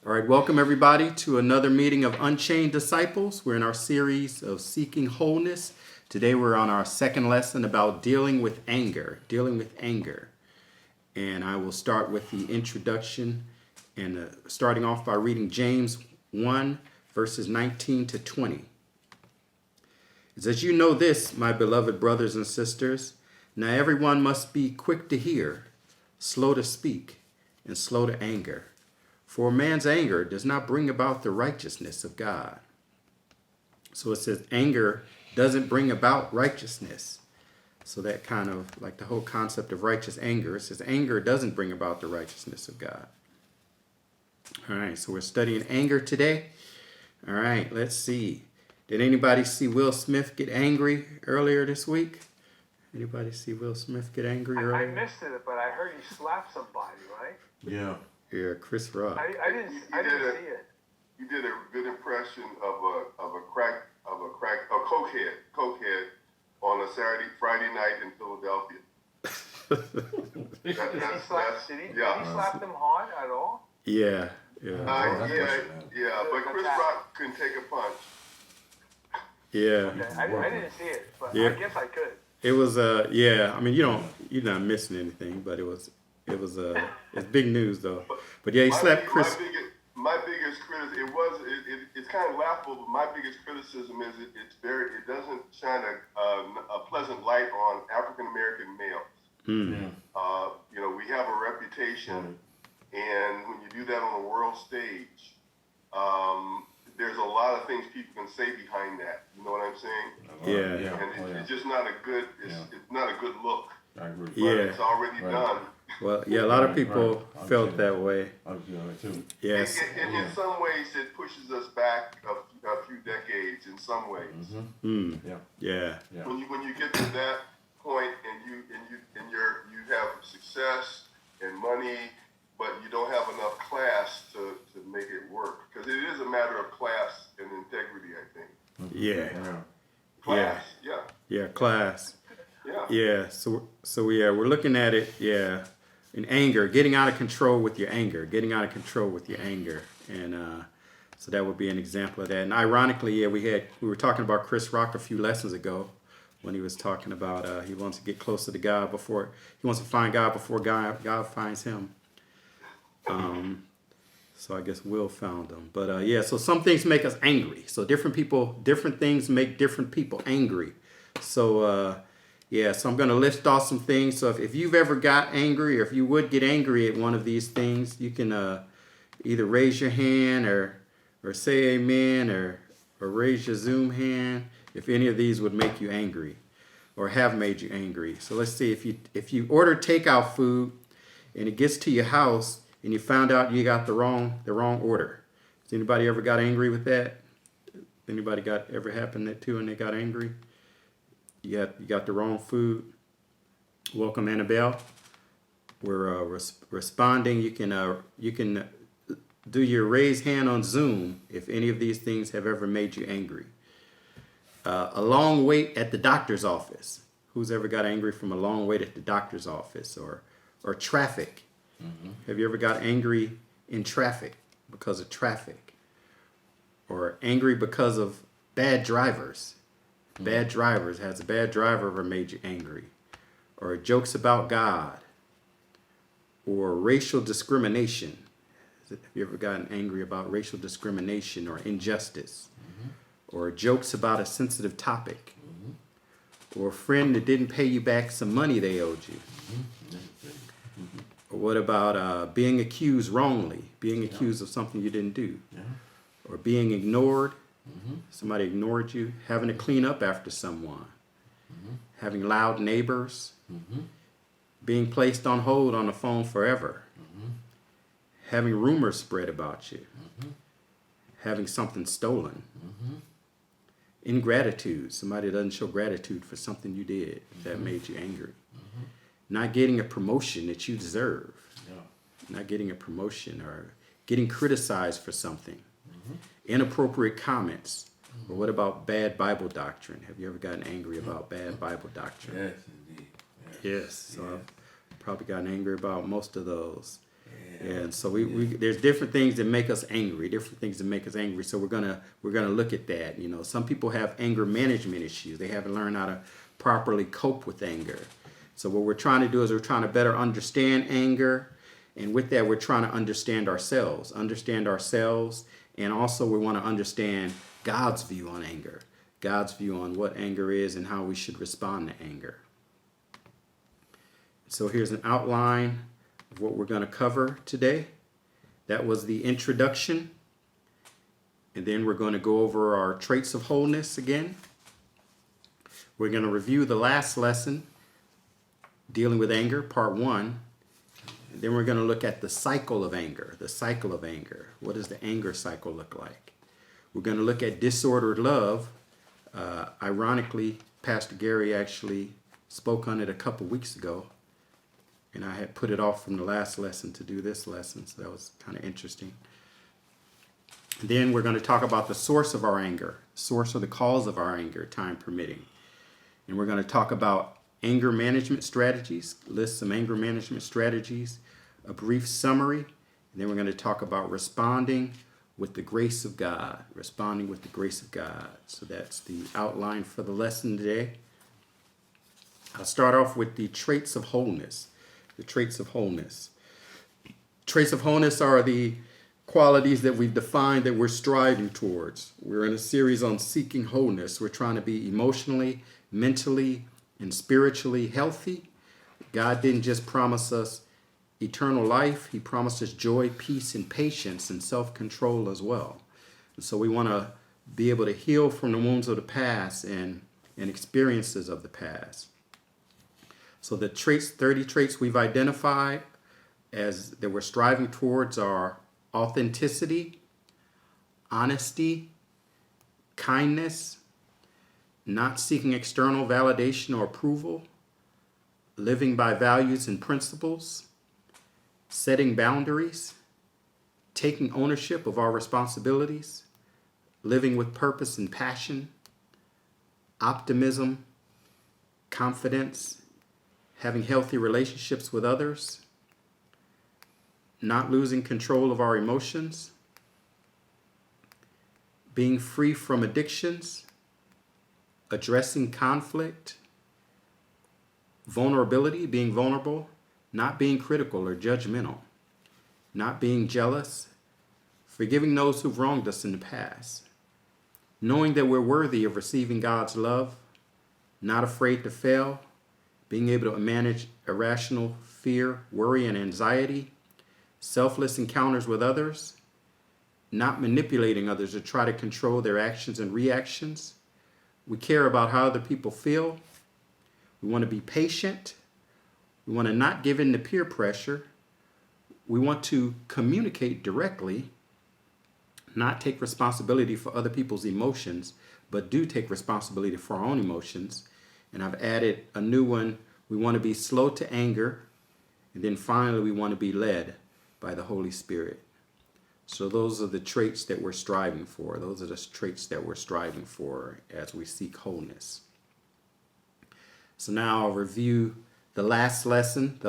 All right, welcome everybody to another meeting of Unchained Disciples. We're in our series of Seeking Wholeness. Today we're on our second lesson about dealing with anger. And I will start with the introduction and starting off by reading James 1, verses 19 to 20. It says, "You know this, my beloved brothers and sisters. Now everyone must be quick to hear, slow to speak, and slow to anger. For a man's anger does not bring about the righteousness of God." So it says anger doesn't bring about righteousness. So that kind of like the whole concept of righteous anger. It says anger doesn't bring about the righteousness of God. All right, so we're studying anger today. All right, let's see. Did anybody see Will Smith get angry earlier this week? Anybody see Will Smith get angry earlier? I missed it, but I heard he slapped somebody, right? Yeah. Yeah, Chris Rock. I didn't see it. You did a good impression of a cokehead on a Friday night in Philadelphia. Did he slap them hard at all? Yeah. But Chris Rock couldn't take a punch. Yeah. Okay. I didn't see it, but Yeah. I guess I could. It was yeah. I mean, you're not missing anything, but it's big news though. But yeah, he slapped Chris. My biggest criticism, it's kind of laughable, but my biggest criticism is it doesn't shine a pleasant light on African American males. Mm. We have a reputation, and when you do that on a world stage, there's a lot of things people can say behind that. You know what I'm saying? Yeah. And it's just not a good. It's not a good look. I agree. But Yeah. it's already done. Well, yeah, a lot of people felt that way. I feel that too. Yes. And in some ways, it pushes us back a few decades. In some ways, Mm. Yeah. Yeah. Yeah. when you get to that point and you have success and money, but you don't have enough class to make it work, because it is a matter of class and integrity, I think. Yeah. Class, yeah. Yeah. Class. Yeah. Yeah. So yeah, we're looking at it. Yeah. In anger, getting out of control with your anger, and so that would be an example of that. And ironically, yeah, we were talking about Chris Rock a few lessons ago when he was talking about he wants to get closer to God before he wants to find God before God finds him. So I guess Will found them. But yeah, so some things make us angry. So different things make different people angry. So yeah, so I'm going to list off some things. So if you've ever got angry, or if you would get angry at one of these things, you can either raise your hand or say amen or raise your Zoom hand if any of these would make you angry or have made you angry. So let's see, if you order takeout food and it gets to your house and you found out you got the wrong order. Has anybody ever got angry with that? Anybody ever happened that too and they got angry? You got the wrong food. Welcome, Annabelle. We're responding. You can do your raise hand on Zoom if any of these things have ever made you angry. A long wait at the doctor's office. Who's ever got angry from a long wait at the doctor's office or traffic? Mm-hmm. Have you ever got angry in traffic because of traffic? Or angry because of bad drivers? Bad drivers. Has a bad driver ever made you angry? Or jokes about God? Or racial discrimination? Have you ever gotten angry about racial discrimination or injustice? Mm-hmm. Or jokes about a sensitive topic? Mm-hmm. Or a friend that didn't pay you back some money they owed you? Mm-hmm. Or what about being accused wrongly? Being accused of something you didn't do? Yeah. Or being ignored? Mm-hmm. Somebody ignored you, having to clean up after someone, having loud neighbors, being placed on hold on the phone forever, having rumors spread about you, having something stolen, ingratitude, somebody doesn't show gratitude for something you did that made you angry, not getting a promotion that you deserve, not getting a promotion or getting criticized for something. Inappropriate comments. Or what about bad Bible doctrine? Have you ever gotten angry about bad Bible doctrine? Yes, indeed. Yes. So I've probably gotten angry about most of those. Yeah. And so we there's different things that make us angry, different things that make us angry. So we're gonna look at that. Some people have anger management issues. They haven't learned how to properly cope with anger. So what we're trying to do is we're trying to better understand anger, and with that we're trying to understand ourselves, and also we want to understand God's view on anger, God's view on what anger is and how we should respond to anger. So here's an outline of what we're going to cover today. That was the introduction. And then we're going to go over our traits of wholeness again. We're going to review the last lesson, dealing with anger, part 1. And then we're going to look at the cycle of anger, What does the anger cycle look like? We're going to look at disordered love. Ironically, Pastor Gary actually spoke on it a couple weeks ago. And I had put it off from the last lesson to do this lesson, so that was kind of interesting. Then we're going to talk about the source of our anger, source or the cause of our anger, time permitting. And we're going to talk about anger management strategies, list some anger management strategies, a brief summary, and then we're going to talk about responding with the grace of God, So that's the outline for the lesson today. I'll start off with the traits of wholeness. Traits of wholeness are the qualities that we've defined that we're striving towards. We're in a series on seeking wholeness. We're trying to be emotionally, mentally, and spiritually healthy. God didn't just promise us eternal life. He promised us joy, peace, and patience, and self-control as well. And so we want to be able to heal from the wounds of the past and experiences of the past. So the 30 traits we've identified as that we're striving towards are authenticity, honesty, kindness, not seeking external validation or approval, living by values and principles, setting boundaries, taking ownership of our responsibilities, living with purpose and passion, optimism, confidence, having healthy relationships with others, not losing control of our emotions, being free from addictions, addressing conflict, vulnerability, being vulnerable, not being critical or judgmental, not being jealous, forgiving those who've wronged us in the past, knowing that we're worthy of receiving God's love, not afraid to fail, being able to manage irrational fear, worry, and anxiety, selfless encounters with others, not manipulating others to try to control their actions and reactions. We care about how other people feel. We want to be patient. We want to not give in to peer pressure. We want to communicate directly, not take responsibility for other people's emotions, but do take responsibility for our own emotions. And I've added a new one. We want to be slow to anger. And then finally, we want to be led by the Holy Spirit. So those are the traits that we're striving for. Those are the traits that we're striving for as we seek wholeness. So now I'll review the last lesson,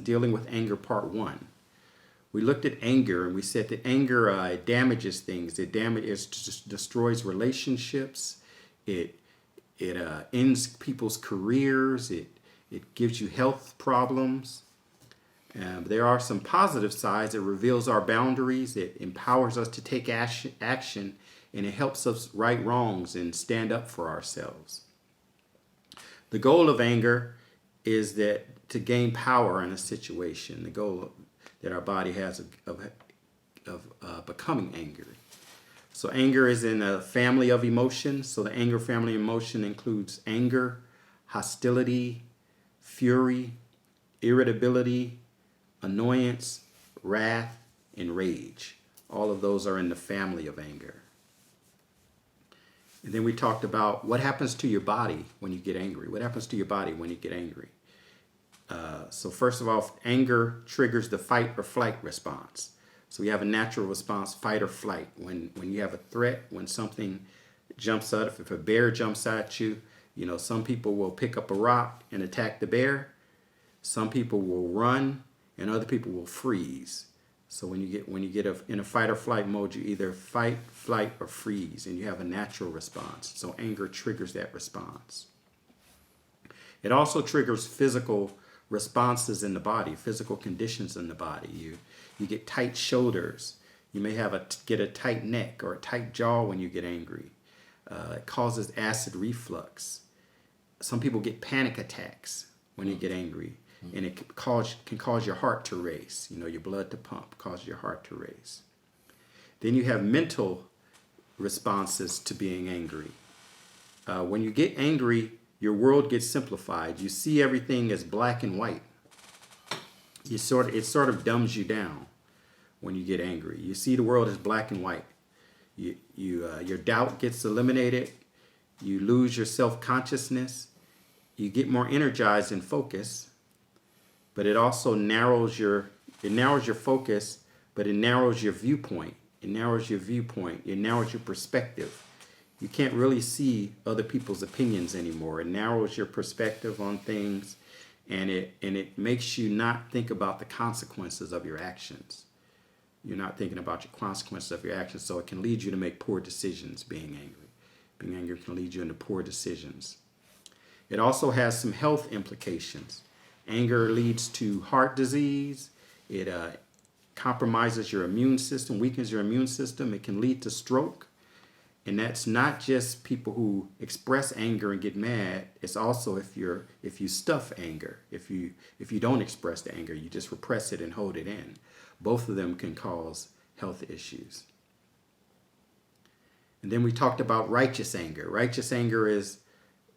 dealing with anger, part 1. We looked at anger and we said that anger damages things. It destroys relationships. It ends people's careers. It gives you health problems. There are some positive sides. It reveals our boundaries. It empowers us to take action, and it helps us right wrongs and stand up for ourselves. The goal of anger is that to gain power in a situation. The goal that our body has of becoming angry. So anger is in a family of emotions. So the anger family of emotion includes anger, hostility, fury, irritability, annoyance, wrath, and rage. All of those are in the family of anger. And then we talked about what happens to your body when you get angry. So first of all, anger triggers the fight or flight response. So we have a natural response, fight or flight. When you have a threat, when something jumps out, if a bear jumps at you, some people will pick up a rock and attack the bear. Some people will run and other people will freeze. So when you get in a fight or flight mode, you either fight, flight, or freeze, and you have a natural response. So anger triggers that response. It also triggers physical responses in the body, physical conditions in the body. You get tight shoulders. You may get a tight neck or a tight jaw when you get angry. It causes acid reflux. Some people get panic attacks when you get angry, and it can cause your heart to race. Your blood to pump, cause your heart to race. Then you have mental responses to being angry. When you get angry, your world gets simplified. You see everything as black and white. It sort of dumbs you down when you get angry. You see the world as black and white. Your doubt gets eliminated. You lose your self-consciousness. You get more energized and focused. But it also narrows your focus, but it narrows your viewpoint. It narrows your viewpoint. It narrows your perspective. You can't really see other people's opinions anymore. It narrows your perspective on things, and it makes you not think about the consequences of your actions. You're not thinking about your consequences of your actions, so it can lead you to make poor decisions, being angry. Being angry can lead you into poor decisions. It also has some health implications. Anger leads to heart disease. It compromises your immune system, weakens your immune system. It can lead to stroke. And that's not just people who express anger and get mad. It's also if you stuff anger, if you don't express the anger, you just repress it and hold it in. Both of them can cause health issues. And then we talked about righteous anger. Righteous anger is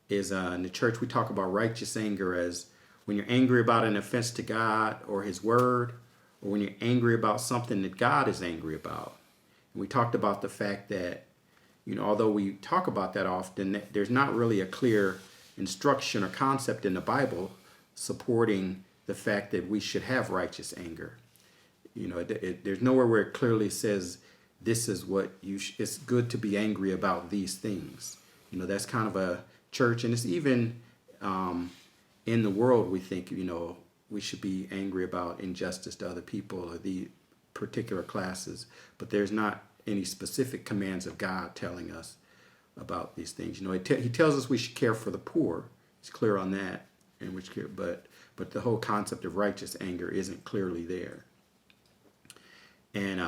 in the church we talk about righteous anger as when you're angry about an offense to God or His Word, or when you're angry about something that God is angry about. And we talked about the fact that, although we talk about that often, there's not really a clear instruction or concept in the Bible supporting the fact that we should have righteous anger. There's nowhere where it clearly says this is what it's good to be angry about these things. That's kind of a church, and it's even in the world we think, we should be angry about injustice to other people or the particular classes, but there's not any specific commands of God telling us about these things. He tells us we should care for the poor. He's clear on that, but the whole concept of righteous anger isn't clearly there. And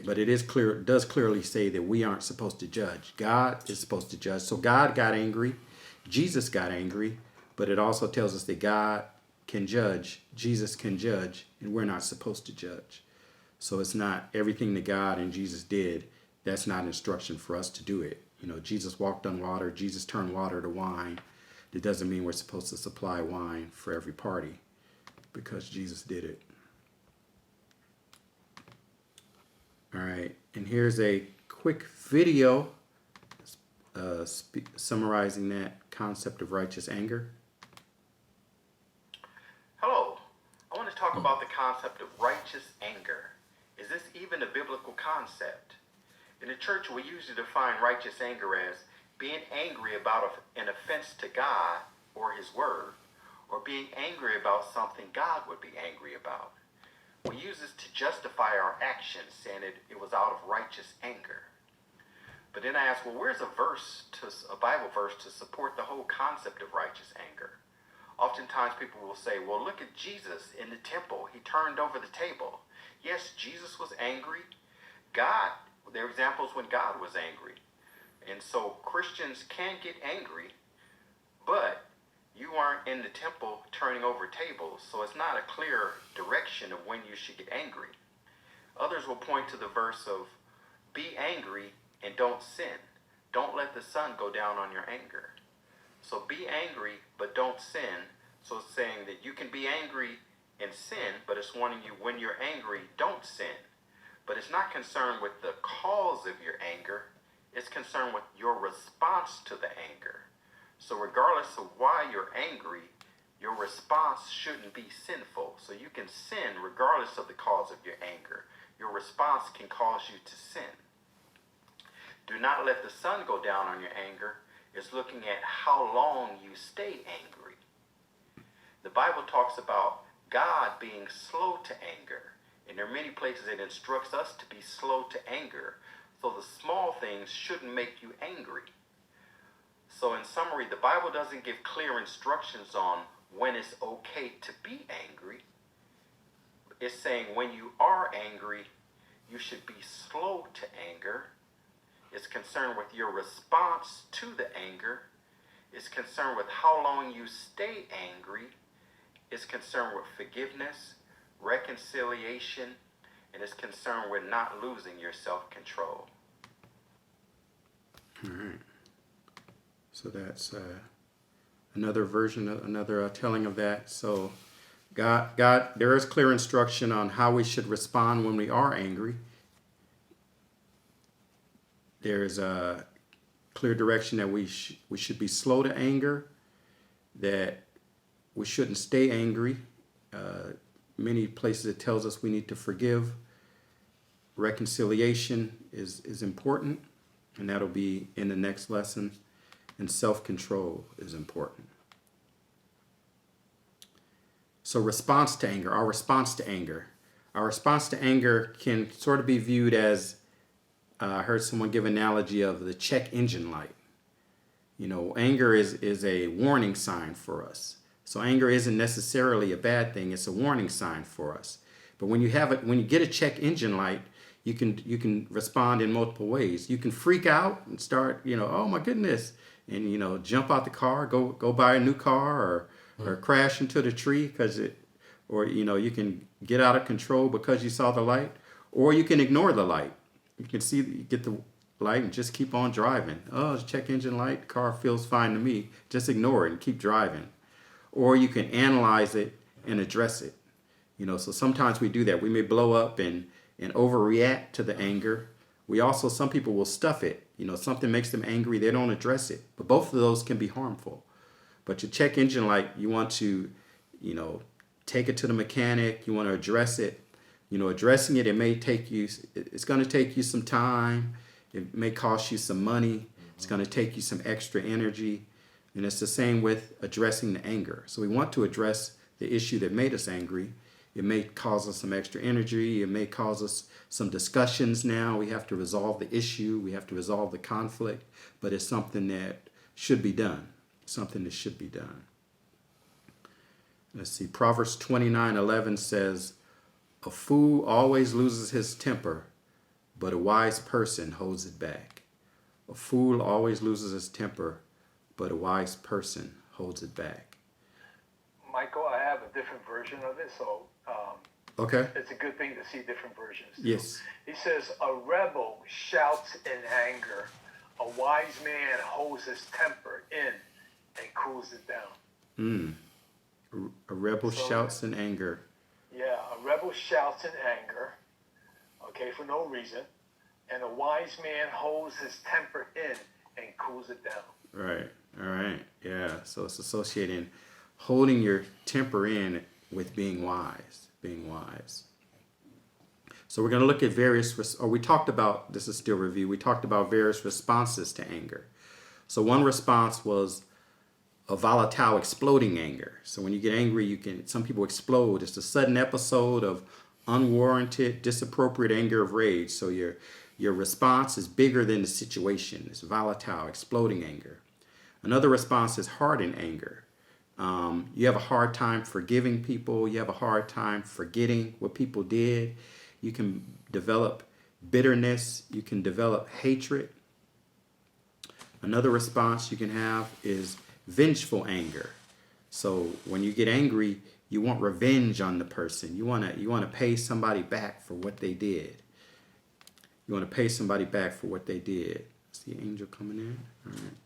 but it is clear. It does clearly say that we aren't supposed to judge. God is supposed to judge. So God got angry. Jesus got angry, but it also tells us that God can judge. Jesus can judge, and we're not supposed to judge. So it's not everything that God and Jesus did. That's not instruction for us to do it. Jesus walked on water. Jesus turned water to wine. That doesn't mean we're supposed to supply wine for every party because Jesus did it. All right, and here's a quick video summarizing that concept of righteous anger. Hello, I want to talk about the concept of righteous anger. Is this even a biblical concept? In the church, we usually define righteous anger as being angry about an offense to God or His Word, or being angry about something God would be angry about. We use this to justify our actions, saying it was out of righteous anger. But then I ask, well, where's a Bible verse to support the whole concept of righteous anger? Oftentimes people will say, well, look at Jesus in the temple. He turned over the table. Yes, Jesus was angry. There are examples when God was angry. And so Christians can get angry, but you aren't in the temple turning over tables, so it's not a clear direction of when you should get angry. Others will point to the verse of, be angry and don't sin. Don't let the sun go down on your anger. So be angry, but don't sin. So it's saying that you can be angry and sin, but it's warning you when you're angry, don't sin. But it's not concerned with the cause of your anger. It's concerned with your response to the anger. So regardless of why you're angry, your response shouldn't be sinful. So you can sin regardless of the cause of your anger. Your response can cause you to sin. Do not let the sun go down on your anger is looking at how long you stay angry. The Bible talks about God being slow to anger. And there are many places it instructs us to be slow to anger. So the small things shouldn't make you angry. So in summary, the Bible doesn't give clear instructions on when it's okay to be angry. It's saying when you are angry, you should be slow to anger. It's concerned with your response to the anger. It's concerned with how long you stay angry. It's concerned with forgiveness, reconciliation, and it's concerned with not losing your self-control. All right. So that's another version, another telling of that. So God, there is clear instruction on how we should respond when we are angry. There's a clear direction that we should be slow to anger, that we shouldn't stay angry. Many places it tells us we need to forgive. Reconciliation is important, and that'll be in the next lesson. And self-control is important. So response to anger, our response to anger. Our response to anger can sort of be viewed as, I heard someone give an analogy of the check engine light. You know, anger is a warning sign for us. So anger isn't necessarily a bad thing. It's a warning sign for us. But when you get a check engine light, you can respond in multiple ways. You can freak out and start, oh my goodness, and jump out the car, go buy a new car, or crash into the tree you can get out of control because you saw the light, or you can ignore the light. You can get the light and just keep on driving. Oh, it's check engine light, car feels fine to me. Just ignore it and keep driving. Or you can analyze it and address it. So sometimes we do that. We may blow up and overreact to the anger. Some people will stuff it. Something makes them angry, they don't address it. But both of those can be harmful. But your check engine light, you want to, take it to the mechanic. You want to address it. Addressing it, it's going to take you some time. It may cost you some money. It's going to take you some extra energy. And it's the same with addressing the anger. So we want to address the issue that made us angry. It may cause us some extra energy. It may cause us some discussions now. We have to resolve the issue. We have to resolve the conflict. But it's something that should be done. Something that should be done. Let's see. Proverbs 29:11 says, "A fool always loses his temper, but a wise person holds it back." A fool always loses his temper, but a wise person holds it back. Michael, I have a different version of it, so okay. It's a good thing to see different versions. Yes. He says, "A rebel shouts in anger. A wise man holds his temper in and cools it down." A rebel shouts in anger. Yeah, a rebel shouts in anger, for no reason. And a wise man holds his temper in and cools it down. Right. All right. Yeah. So it's associating holding your temper in with being wise. Being wise. So we're going to look at this is still review. We talked about various responses to anger. So one response was a volatile, exploding anger. So when you get angry, some people explode. It's a sudden episode of unwarranted, disappropriate anger of rage. So your response is bigger than the situation. It's volatile, exploding anger. Another response is hardened anger. You have a hard time forgiving people. You have a hard time forgetting what people did. You can develop bitterness. You can develop hatred. Another response you can have is vengeful anger. So when you get angry, you want revenge on the person. You want to pay somebody back for what they did. You want to pay somebody back for what they did. See an angel coming in? All right.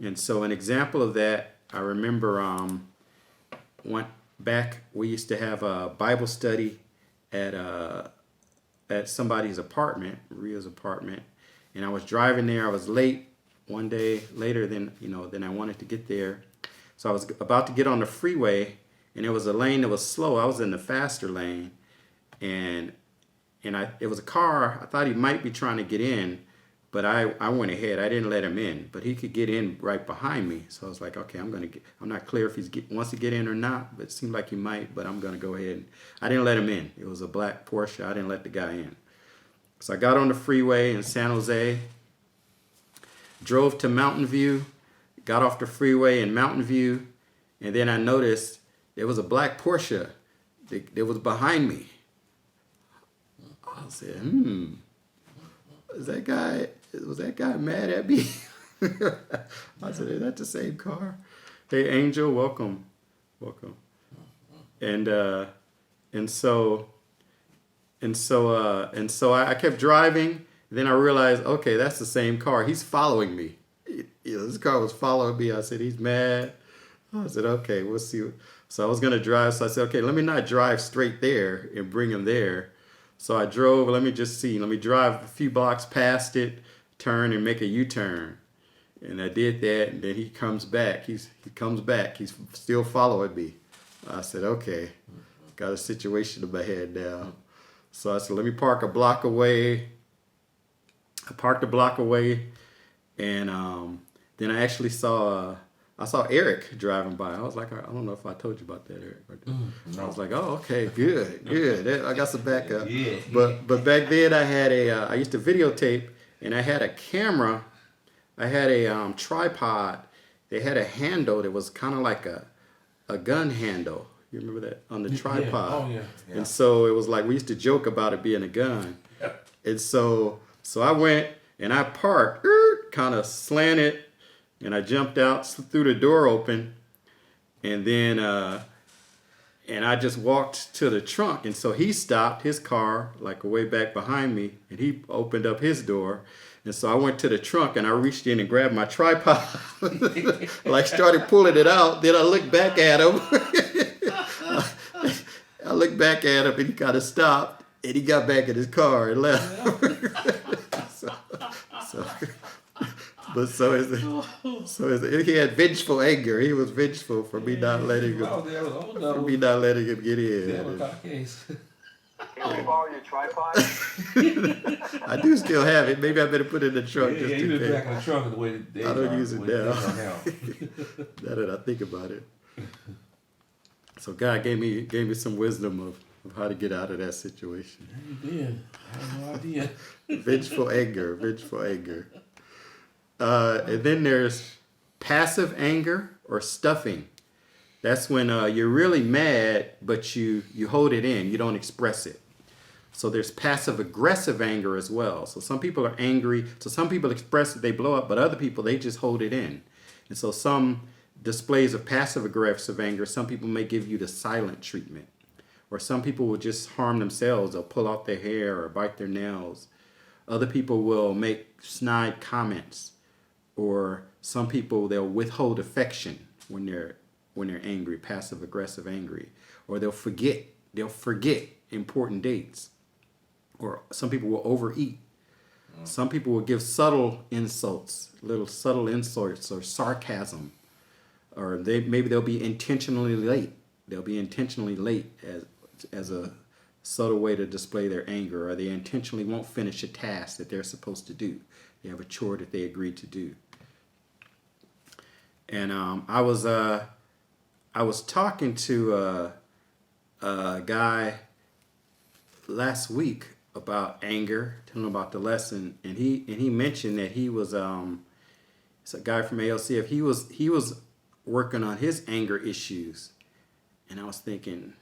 And so an example of that, I remember we used to have a Bible study at somebody's apartment, Ria's apartment, and I was driving there. I was late one day, later than I wanted to get there. So I was about to get on the freeway, and there was a lane that was slow. I was in the faster lane, and it was a car. I thought he might be trying to get in, But I went ahead. I didn't let him in, but he could get in right behind me. So I was like, okay, I'm not clear if wants to get in or not, but it seemed like he might. But I'm gonna go ahead. I didn't let him in. It was a black Porsche. I didn't let the guy in. So I got on the freeway in San Jose, drove to Mountain View, got off the freeway in Mountain View, and then I noticed there was a black Porsche that was behind me. I said, was that guy mad at me? I said, is that the same car? Hey, Angel, welcome. And so I kept driving. Then I realized, okay, that's the same car. He's following me. This car was following me. I said, he's mad. I said, okay, we'll see. So I was going to drive. So I said, okay, let me not drive straight there and bring him there. So I drove. Let me drive a few blocks past it, turn and make a U-turn. And I did that. And then he comes back. He comes back. He's still following me. I said, okay, got a situation in my head now. So I said, let me park a block away. I parked a block away, and then I actually saw Eric driving by. I was like, I don't know if I told you about that, Eric. No. I was like, oh, okay, good. I got some backup. Yeah. But back then I used to videotape, and I had a camera. I had a tripod. They had a handle that was kind of like a gun handle. You remember that on the tripod? Yeah. Oh, yeah. And so it was like we used to joke about it being a gun. And so I went and I parked, kind of slanted, and I jumped out, threw the door open, and then and I just walked to the trunk. And so he stopped his car like way back behind me, and he opened up his door. And so I went to the trunk and I reached in and grabbed my tripod, like started pulling it out. Then I looked back at him. I looked back at him and he kind of stopped and he got back in his car and left. He had vengeful anger. He was vengeful for me not letting him get in. Can we borrow your tripod? I do still have it. Maybe I better put it in the trunk. Yeah, you been back in the trunk the way I don't use it now. Now that I think about it. So God gave me some wisdom of how to get out of that situation. You did. I had no idea. Vengeful anger. And then there's passive anger or stuffing. That's when you're really mad, but you hold it in. You don't express it. So there's passive aggressive anger as well. So some people are angry. So some people express it, they blow up, but other people, they just hold it in. And so some displays of passive aggressive anger, some people may give you the silent treatment. Or some people will just harm themselves. They'll pull out their hair or bite their nails. Other people will make snide comments. Or some people, they'll withhold affection when they're angry, passive aggressive angry. Or they'll forget important dates. Or some people will overeat. Some people will give subtle insults, little subtle insults or sarcasm. Or they'll be intentionally late. They'll be intentionally late as a subtle way to display their anger. Or they intentionally won't finish a task that they're supposed to do. They have a chore that they agreed to do. And I was talking to a guy last week about anger, telling him about the lesson, and he mentioned that he was it's a guy from ALCF. He was working on his anger issues, and I was thinking,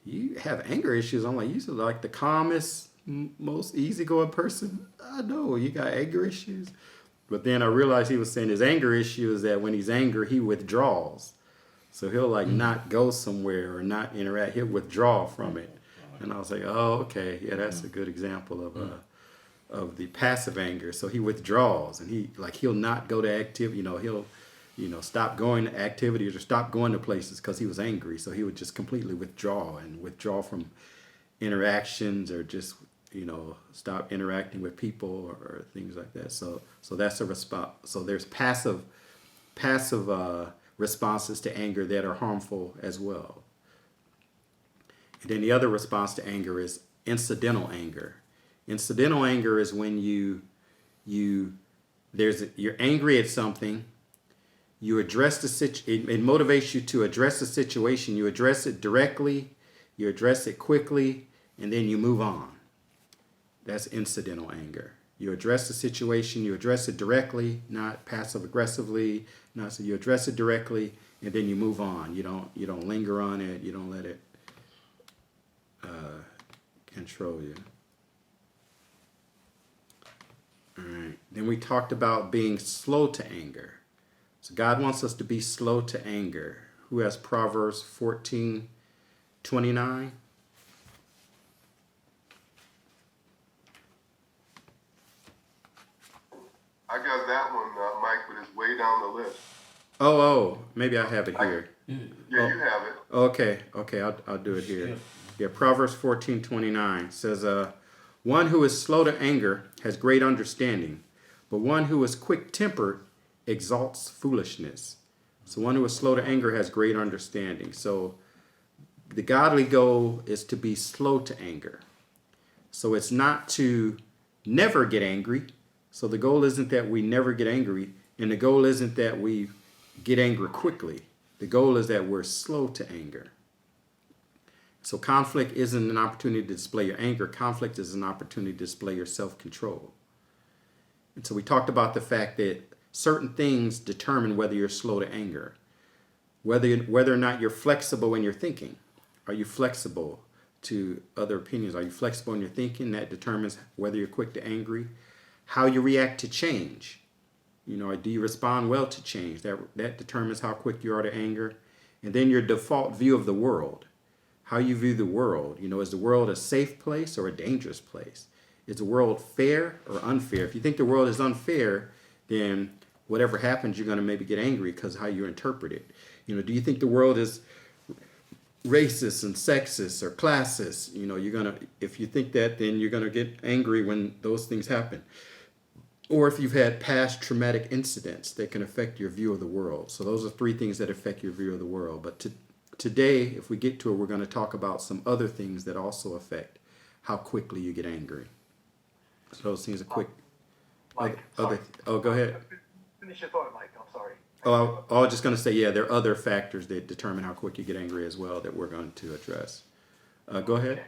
you have anger issues? I'm like, you're like the calmest, most easygoing person I know. You got anger issues. But then I realized he was saying his anger issue is that when he's angry, he withdraws. So he'll not go somewhere or not interact. He'll withdraw from it. And I was like, oh, okay. Yeah, that's a good example of the passive anger. So he withdraws and he'll not go to activity. He'll stop going to activities or stop going to places because he was angry. So he would just completely withdraw from interactions or just stop interacting with people or things like that. So that's a response. So there's passive responses to anger that are harmful as well. And then the other response to anger is incidental anger. Incidental anger is when you you're angry at something. You address it motivates you to address the situation. You address it directly, you address it quickly, and then you move on. That's incidental anger. You address the situation, you address it directly, not passive aggressively. Not so you address it directly, and then you move on. You don't linger on it. You don't let it control you. All right. Then we talked about being slow to anger. So God wants us to be slow to anger. Who has Proverbs 14:29? I got that one, Mike, but it's way down the list. Oh, maybe I have it here. Yeah, you have it. Okay, I'll do it here. Yeah, Proverbs 14:29 says, one who is slow to anger has great understanding, but one who is quick-tempered exalts foolishness. So one who is slow to anger has great understanding. So the godly goal is to be slow to anger. So it's not to never get angry. So the goal isn't that we never get angry, and the goal isn't that we get angry quickly. The goal is that we're slow to anger. So conflict isn't an opportunity to display your anger. Conflict is an opportunity to display your self-control. And so we talked about the fact that certain things determine whether you're slow to anger. Whether or not you're flexible in your thinking. Are you flexible to other opinions? Are you flexible in your thinking? That determines whether you're quick to angry. How you react to change. Do you respond well to change? That determines how quick you are to anger. And then your default view of the world. How you view the world. Is the world a safe place or a dangerous place? Is the world fair or unfair? If you think the world is unfair, then whatever happens, you're going to maybe get angry because of how you interpret it. Do you think the world is racist and sexist or classist? If you think that, then you're going to get angry when those things happen. Or if you've had past traumatic incidents that can affect your view of the world. So those are three things that affect your view of the world. But today, if we get to it, we're going to talk about some other things that also affect how quickly you get angry. So those things are quick. Mike, go ahead. Finish your thought, Mike. I'm sorry. I was just going to say, yeah, there are other factors that determine how quick you get angry as well that we're going to address. Go ahead.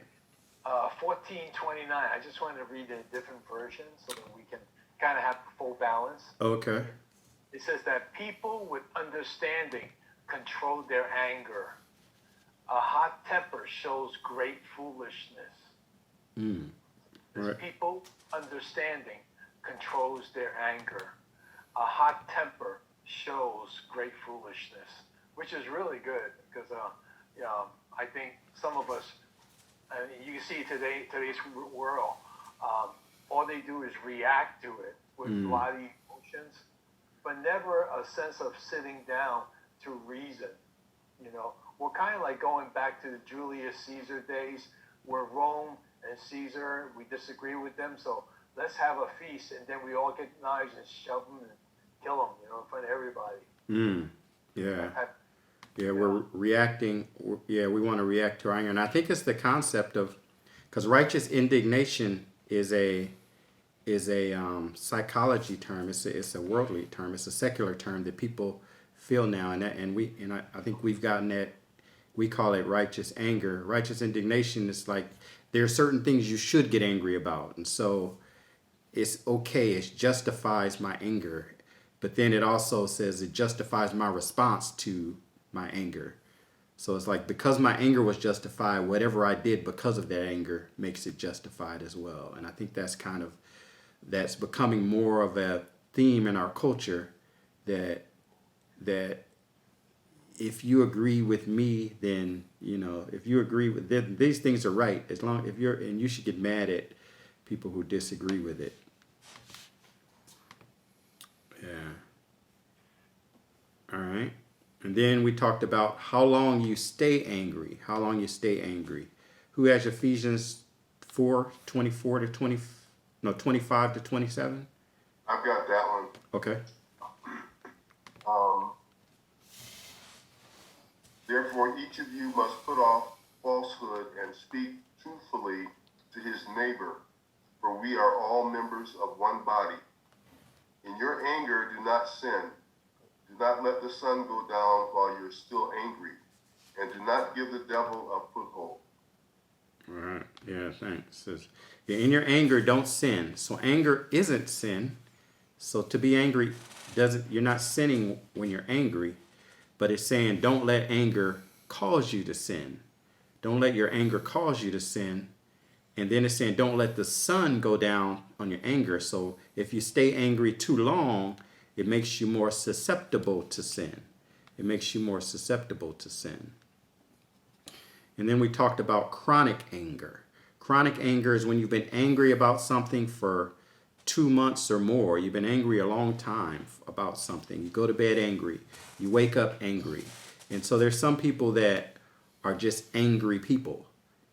Okay. 14:29. I just wanted to read a different version so that we can kind of have full balance. Okay. It says that people with understanding control their anger. A hot temper shows great foolishness. Right. People understanding controls their anger. A hot temper shows great foolishness, which is really good because I think some of us, you can see today's world, all they do is react to it with bloody emotions, but never a sense of sitting down to reason. We're kind of like going back to the Julius Caesar days where Rome and Caesar, we disagree with them, so let's have a feast, and then we all get knives and shove them and kill them, in front of everybody. Yeah, we're reacting. Yeah, we want to react to our anger. And I think it's the concept of, because righteous indignation is a psychology term. It's a worldly term. It's a secular term that people feel now. And I think we've gotten that. We call it righteous anger. Righteous indignation is like there are certain things you should get angry about. And so it's okay. It justifies my anger. But then it also says it justifies my response to my anger. So it's like because my anger was justified, whatever I did because of that anger makes it justified as well. And I think that's becoming more of a theme in our culture that if you agree with me, then if you agree with these things are right and you should get mad at people who disagree with it. Yeah. All right. And then we talked about how long you stay angry. How long you stay angry. Who has Ephesians 4:24 to 25 to 27? I've got that one. Okay. Therefore, each of you must put off falsehood and speak truthfully to his neighbor, for we are all members of one body. In your anger, do not sin. Do not let the sun go down while you're still angry. And do not give the devil a foothold. All right. Yeah, thanks. Says, yeah, in your anger, don't sin. So anger isn't sin. So to be angry you're not sinning when you're angry, but it's saying don't let anger cause you to sin. Don't let your anger cause you to sin. And then it's saying don't let the sun go down on your anger. So if you stay angry too long, it makes you more susceptible to sin. It makes you more susceptible to sin. And then we talked about chronic anger. Chronic anger is when you've been angry about something for 2 months or more. You've been angry a long time about something. You go to bed angry. You wake up angry. And so there's some people that are just angry people.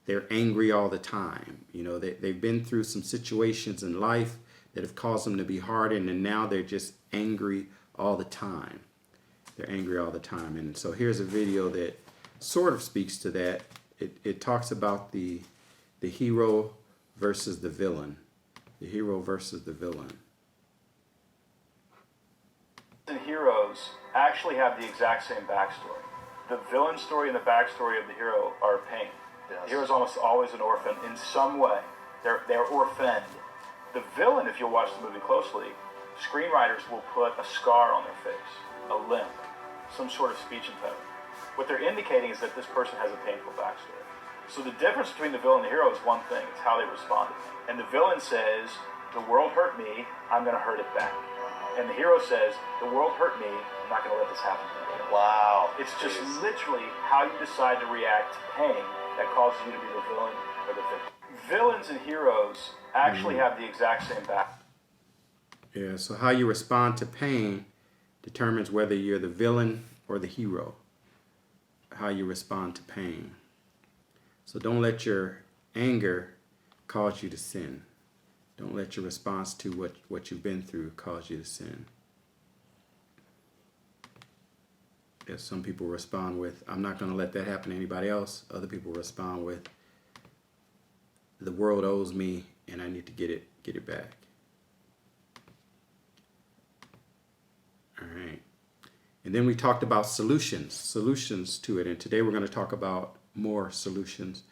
They're angry all the time. You know, they've been through some situations in life that have caused them to be hardened, and now they're just angry all the time. They're angry all the time. And so here's a video that sort of speaks to that. It talks about the hero versus the villain. The hero versus the villain. And heroes actually have the exact same backstory. The villain story and the backstory of the hero are pain. Yes. The hero's almost always an orphan in some way. They're orphaned. The villain, if you'll watch the movie closely, screenwriters will put a scar on their face, a limp, some sort of speech impediment. What they're indicating is that this person has a painful backstory. So the difference between the villain and the hero is one thing, it's how they responded. And the villain says, the world hurt me, I'm going to hurt it back. And the hero says, the world hurt me, I'm not going to let this happen to me. Wow. It's just literally how you decide to react to pain that causes you to be the villain or the victim. Villains and heroes actually have the exact same back. Yeah, so how you respond to pain determines whether you're the villain or the hero. How you respond to pain. So don't let your anger cause you to sin. Don't let your response to what you've been through cause you to sin. Yes, some people respond with, I'm not going to let that happen to anybody else. Other people respond with, the world owes me and I need to get it back. All right. And then we talked about solutions to it. And today we're going to talk about more solutions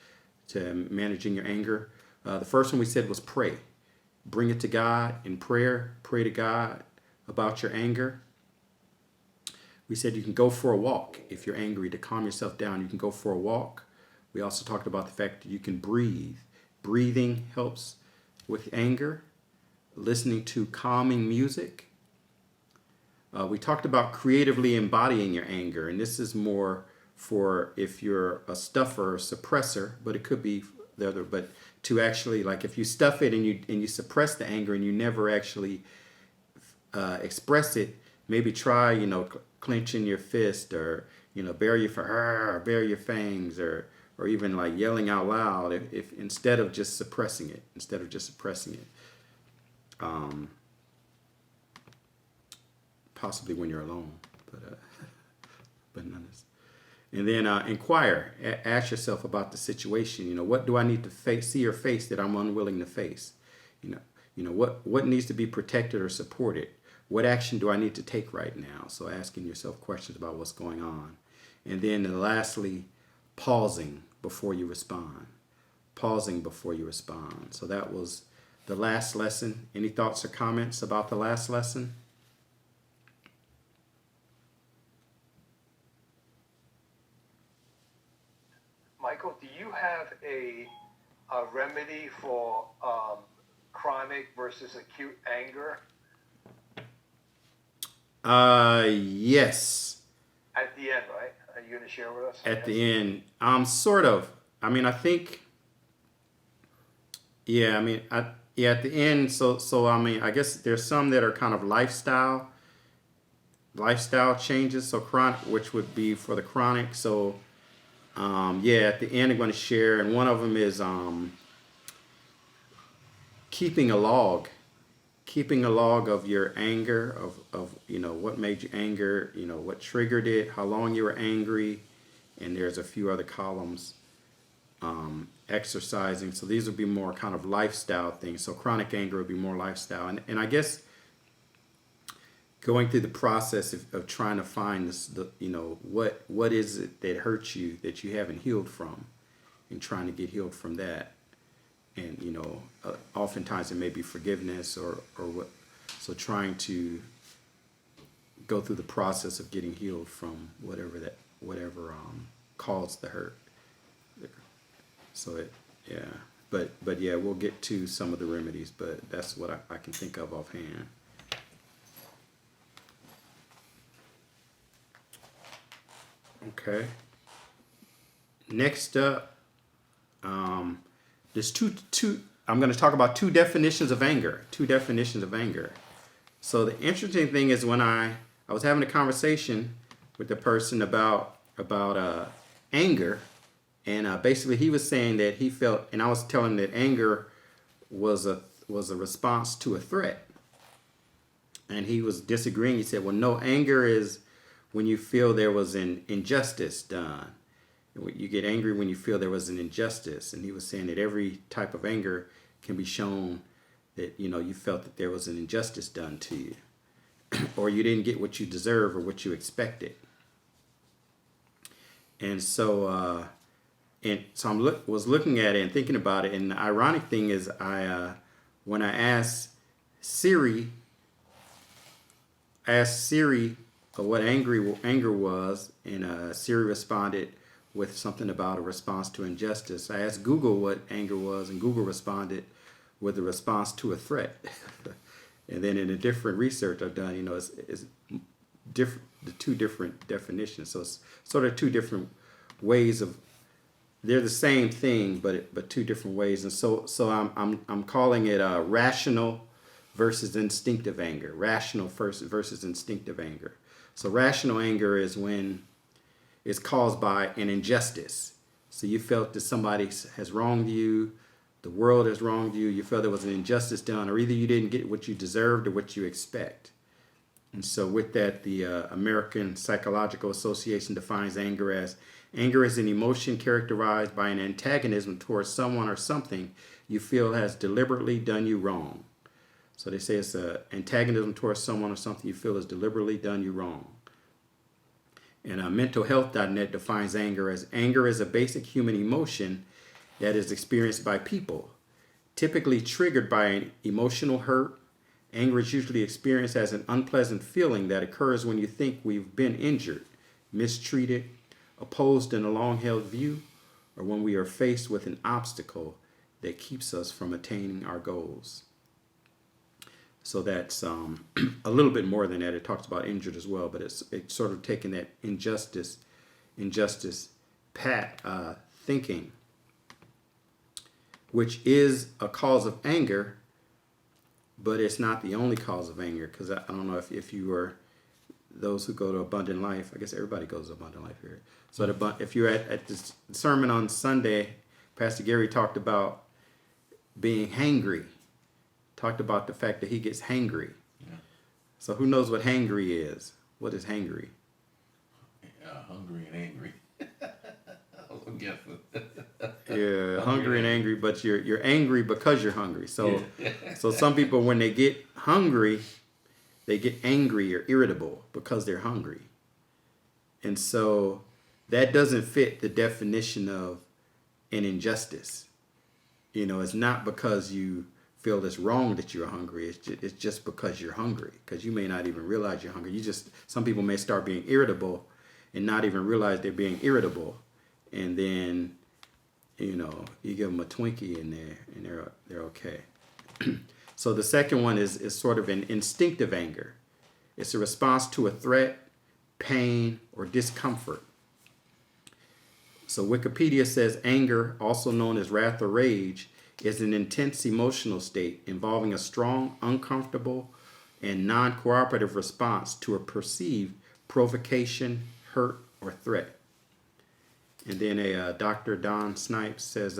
to managing your anger. The first one we said was pray. Bring it to God in prayer. Pray to God about your anger. We said you can go for a walk if you're angry to calm yourself down. You can go for a walk. We also talked about the fact that you can breathe. Breathing helps with anger. Listening to calming music. We talked about creatively embodying your anger, and this is more for if you're a stuffer or suppressor, but it could be the other. But to actually, like, if you stuff it and you suppress the anger and you never actually express it, maybe try clenching your fist or bare your fangs or even like yelling out loud if instead of just suppressing it. Possibly when you're alone, but none of this. And then inquire, ask yourself about the situation. What do I need to see or face that I'm unwilling to face? What needs to be protected or supported? What action do I need to take right now? So asking yourself questions about what's going on. And then lastly, pausing before you respond. So that was the last lesson. Any thoughts or comments about the last lesson? Michael, do you have a remedy for chronic versus acute anger? Yes. At the end, right? Are you going to share with us? At the end, sort of. I mean, I think. Yeah, I mean, at the end. So I mean, I guess there's some that are kind of lifestyle changes. So chronic, which would be for the chronic. So. At the end I'm going to share, and one of them is keeping a log of your anger, of what made you anger, what triggered it, how long you were angry, and there's a few other columns, exercising. So these would be more kind of lifestyle things. So chronic anger would be more lifestyle, and I guess going through the process of trying to find this, what is it that hurts you that you haven't healed from, and trying to get healed from that. And oftentimes it may be forgiveness or what. So trying to go through the process of getting healed from whatever caused the hurt. So but yeah, we'll get to some of the remedies, but that's what I can think of offhand. Okay. Next up, there's two. I'm going to talk about two definitions of anger. So the interesting thing is when I was having a conversation with the person about anger, and basically he was saying that he felt, and I was telling him that anger was a response to a threat, and he was disagreeing. He said, "Well, no, anger is when you feel there was an injustice done. You get angry when you feel there was an injustice." And he was saying that every type of anger can be shown that, you felt that there was an injustice done to you, or you didn't get what you deserve or what you expected. And so, I was looking at it and thinking about it. And the ironic thing is, when I asked Siri what anger was, and Siri responded with something about a response to injustice. I asked Google what anger was, and Google responded with a response to a threat. And then in a different research I've done, it's different, the two different definitions. So it's sort of two different ways of, they're the same thing, but two different ways. And so I'm calling it rational versus instinctive anger. Rational versus instinctive anger. So rational anger is when it's caused by an injustice. So you felt that somebody has wronged you, the world has wronged you, you felt there was an injustice done, or either you didn't get what you deserved or what you expect. And so with that, the American Psychological Association defines anger as an emotion characterized by an antagonism towards someone or something you feel has deliberately done you wrong. So they say it's an antagonism towards someone or something you feel has deliberately done you wrong. And mentalhealth.net defines anger as a basic human emotion that is experienced by people, typically triggered by an emotional hurt. Anger is usually experienced as an unpleasant feeling that occurs when you think we've been injured, mistreated, opposed in a long-held view, or when we are faced with an obstacle that keeps us from attaining our goals. So that's a little bit more than that. It talks about injured as well, but it's sort of taking that injustice thinking, which is a cause of anger, but it's not the only cause of anger. Because I don't know if you were those who go to Abundant Life. I guess everybody goes to Abundant Life here. So if you're at this sermon on Sunday, Pastor Gary talked about being hangry. Talked about the fact that he gets hangry. Yeah. So who knows what hangry is? What is hangry? Hungry and angry. I'm guessing. Yeah, hungry and angry, but you're angry because you're hungry. So so some people, when they get hungry, they get angry or irritable because they're hungry. And so that doesn't fit the definition of an injustice. It's not because you feel it's wrong that you're hungry. It's just because you're hungry, because you may not even realize you're hungry. Some people may start being irritable and not even realize they're being irritable, and then you give them a Twinkie in there and they're okay. So the second one is sort of an instinctive anger. It's a response to a threat, pain, or discomfort. So Wikipedia says anger, also known as wrath or rage, is an intense emotional state involving a strong, uncomfortable, and non-cooperative response to a perceived provocation, hurt, or threat. And then Dr. Don Snipes says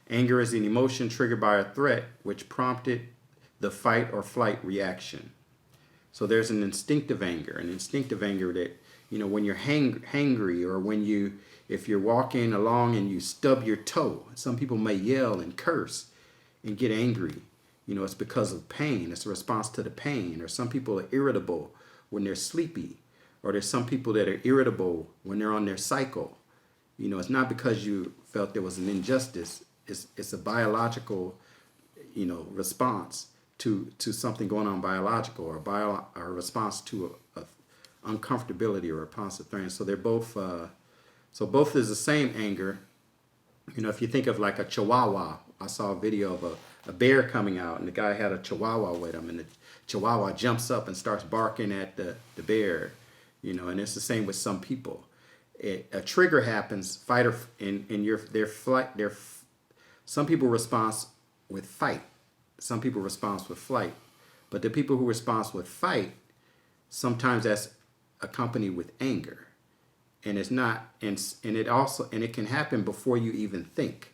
anger is an emotion triggered by a threat which prompted the fight or flight reaction. So there's an instinctive anger that, when you're hangry, or if you're walking along and you stub your toe. Some people may yell and curse and get angry. It's because of pain. It's a response to the pain. Or some people are irritable when they're sleepy, or there's some people that are irritable when they're on their cycle. You know, it's not because you felt there was an injustice. It's a biological, you know, response to something going on biological, or a response to a uncomfortability or a response to threat. So they're both both is the same anger. You know, if you think of like a chihuahua, I saw a video of a bear coming out, and the guy had a chihuahua with him, and the chihuahua jumps up and starts barking at the bear. You know, and it's the same with some people. A trigger happens, fight or some people respond with fight, some people respond with flight, but the people who respond with fight, sometimes that's accompanied with anger, and it's not, and it can happen before you even think.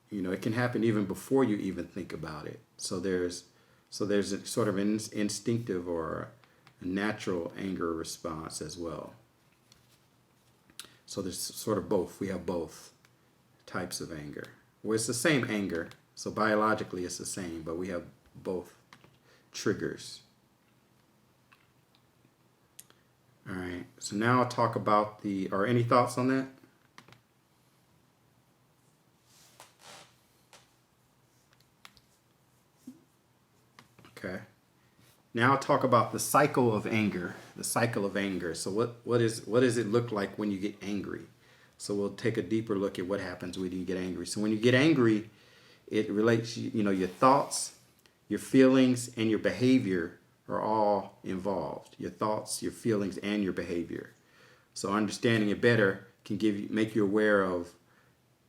You know, it can happen even before you even think about it. So there's a sort of an instinctive or a natural anger response as well. So there's sort of both. We have both types of anger. Well, it's the same anger, so biologically it's the same, but we have both triggers. All right, so now I'll talk about any thoughts on that? Okay. Now I'll talk about the cycle of anger. The cycle of anger. So what does it look like when you get angry? So we'll take a deeper look at what happens when you get angry. So when you get angry, it relates, you know, your thoughts, your feelings, and your behavior are all involved. Your thoughts, your feelings, and your behavior. So understanding it better can make you aware of,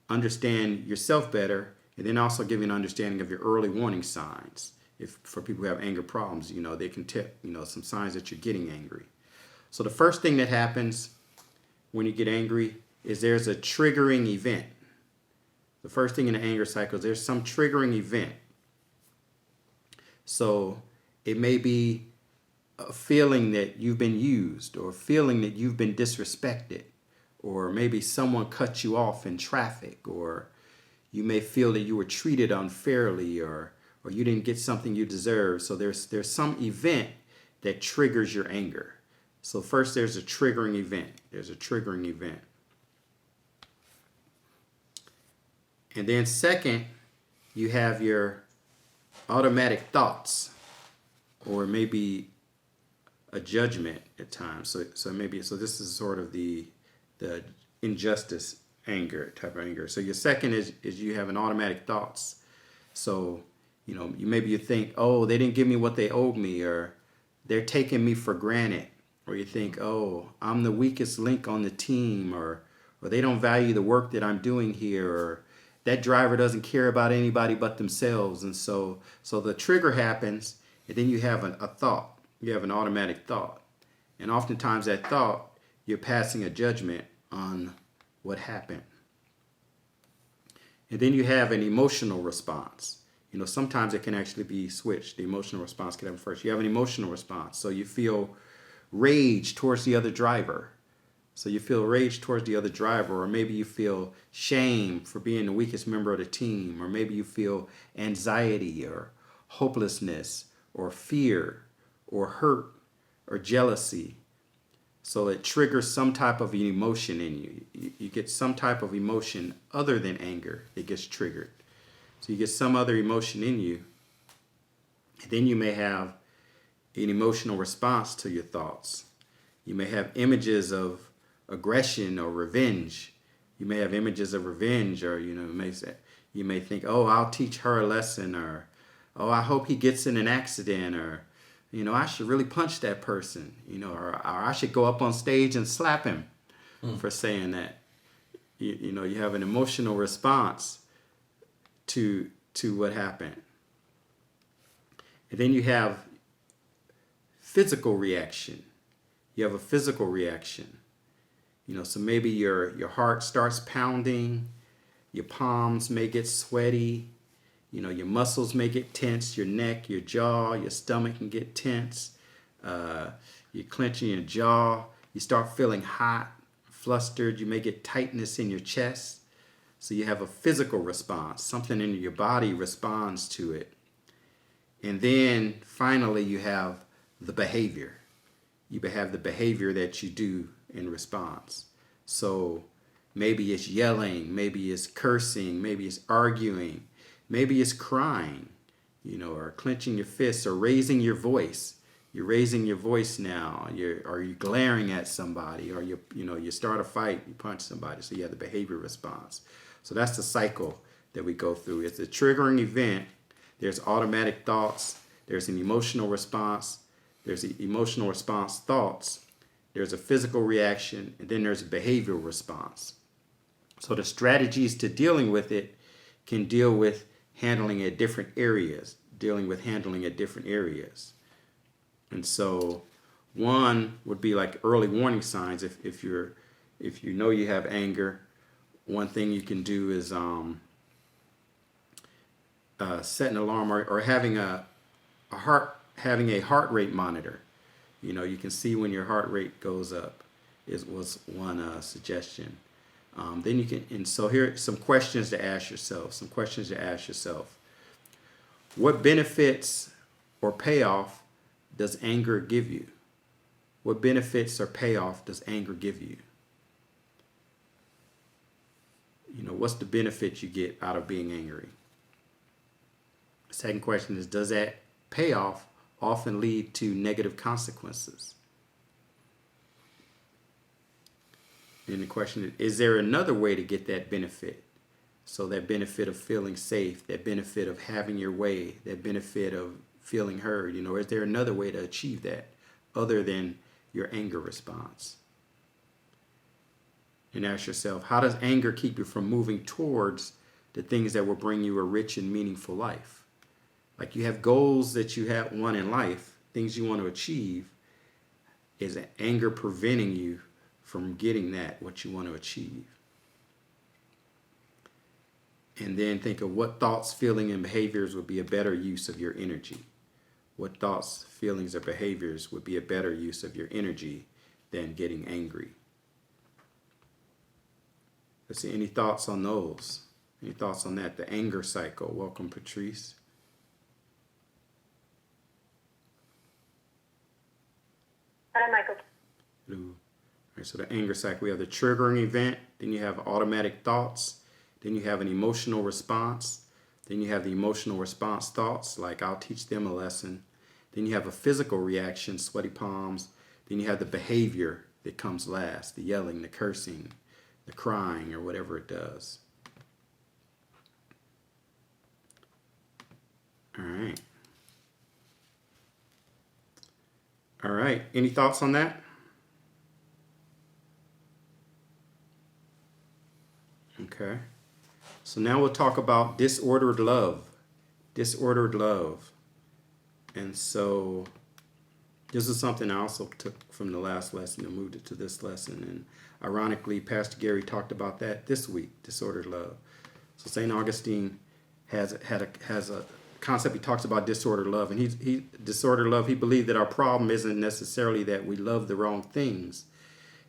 understand yourself better, and then also give you an understanding of your early warning signs. If for people who have anger problems, you know, they can tell, you know, some signs that you're getting angry. So the first thing that happens when you get angry is there's a triggering event. The first thing in the anger cycle is there's some triggering event. So it may be a feeling that you've been used, or a feeling that you've been disrespected, or maybe someone cut you off in traffic, or you may feel that you were treated unfairly, or you didn't get something you deserve. So there's some event that triggers your anger. So first there's a triggering event. There's a triggering event. And then second, you have your automatic thoughts, or maybe a judgment at times. So this is sort of the injustice anger, type of anger. So your second is you have an automatic thoughts. So, you know, you think, oh, they didn't give me what they owed me, or they're taking me for granted. Or you think, oh, I'm the weakest link on the team, or they don't value the work that I'm doing here, or that driver doesn't care about anybody but themselves. And so the trigger happens, and then you have a thought. You have an automatic thought. And oftentimes that thought, you're passing a judgment on what happened. And then you have an emotional response. You know, sometimes it can actually be switched. The emotional response can happen first. You have an emotional response. So you feel rage towards the other driver. So you feel rage towards the other driver, or maybe you feel shame for being the weakest member of the team, or maybe you feel anxiety or hopelessness or fear or hurt or jealousy. So it triggers some type of an emotion in you. You get some type of emotion other than anger that gets triggered. So you get some other emotion in you. And then you may have an emotional response to your thoughts. You may have images of aggression or revenge. You may have images of revenge, or you may think, oh, I'll teach her a lesson, or oh, I hope he gets in an accident, or I should really punch that person, or I should go up on stage and slap him for saying that. You have an emotional response to what happened. And then you have physical reaction. You have a physical reaction. So maybe your heart starts pounding, your palms may get sweaty, your muscles may get tense, your neck, your jaw, your stomach can get tense, you're clenching your jaw, you start feeling hot, flustered, you may get tightness in your chest. So you have a physical response, something in your body responds to it. And then finally you have the behavior. you have the behavior that you do in response. So maybe it's yelling, maybe it's cursing, maybe it's arguing, maybe it's crying, or clenching your fists or raising your voice. You're raising your voice now. Are you glaring at somebody, or you start a fight, you punch somebody. So you have the behavior response. So that's the cycle that we go through. It's a triggering event. There's automatic thoughts. There's an emotional response. There's the emotional response thoughts. There's a physical reaction, and then there's a behavioral response. So the strategies to dealing with it can deal with handling at different areas, And so one would be like early warning signs. If you know you have anger, one thing you can do is set an alarm or having a heart rate monitor. You can see when your heart rate goes up. Was one suggestion. Then you can, and so here are some questions to ask yourself. What benefits or payoff does anger give you? What benefits or payoff does anger give you? What's the benefit you get out of being angry? The second question is, does that payoff often lead to negative consequences? And the question is there another way to get that benefit? So that benefit of feeling safe, that benefit of having your way, that benefit of feeling heard, is there another way to achieve that other than your anger response? And ask yourself, how does anger keep you from moving towards the things that will bring you a rich and meaningful life? Like you have goals that you want in life, things you want to achieve. Is anger preventing you from getting what you want to achieve? And then think of what thoughts, feelings, and behaviors would be a better use of your energy. What thoughts, feelings, or behaviors would be a better use of your energy than getting angry? Let's see, any thoughts on those? Any thoughts on that? The anger cycle. Welcome, Patrice. Hi, Michael. Hello. All right, so the anger cycle, we have the triggering event, then you have automatic thoughts, then you have an emotional response, then you have the emotional response thoughts, like I'll teach them a lesson. Then you have a physical reaction, sweaty palms. Then you have the behavior that comes last, the yelling, the cursing, the crying, or whatever it does. All right. All right. Any thoughts on that? Okay. So now we'll talk about disordered love. Disordered love. And so this is something I also took from the last lesson and moved it to this lesson. And ironically, Pastor Gary talked about that this week, disordered love. So St. Augustine has a concept. He talks about disordered love, and disordered love. He believed that our problem isn't necessarily that we love the wrong things,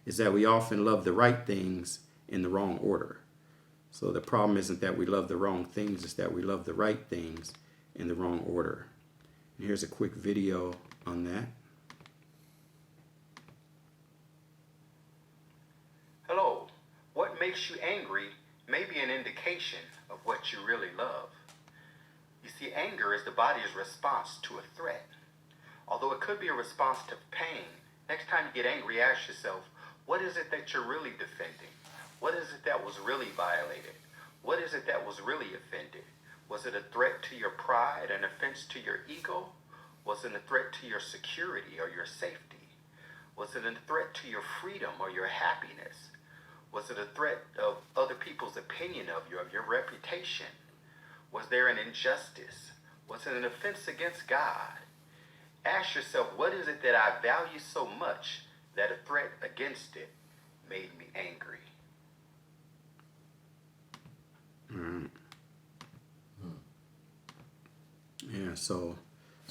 is that we often love the right things in the wrong order. So the problem isn't that we love the wrong things, it's that we love the right things in the wrong order. And here's a quick video on that. Hello. What makes you angry may be an indication of what you really love. You see, anger is the body's response to a threat. Although it could be a response to pain, next time you get angry, ask yourself, what is it that you're really defending? What is it that was really violated? What is it that was really offended? Was it a threat to your pride, an offense to your ego? Was it a threat to your security or your safety? Was it a threat to your freedom or your happiness? Was it a threat of other people's opinion of you, of your reputation? Was there an injustice? Was it an offense against God? Ask yourself, what is it that I value so much that a threat against it made me angry? Yeah, so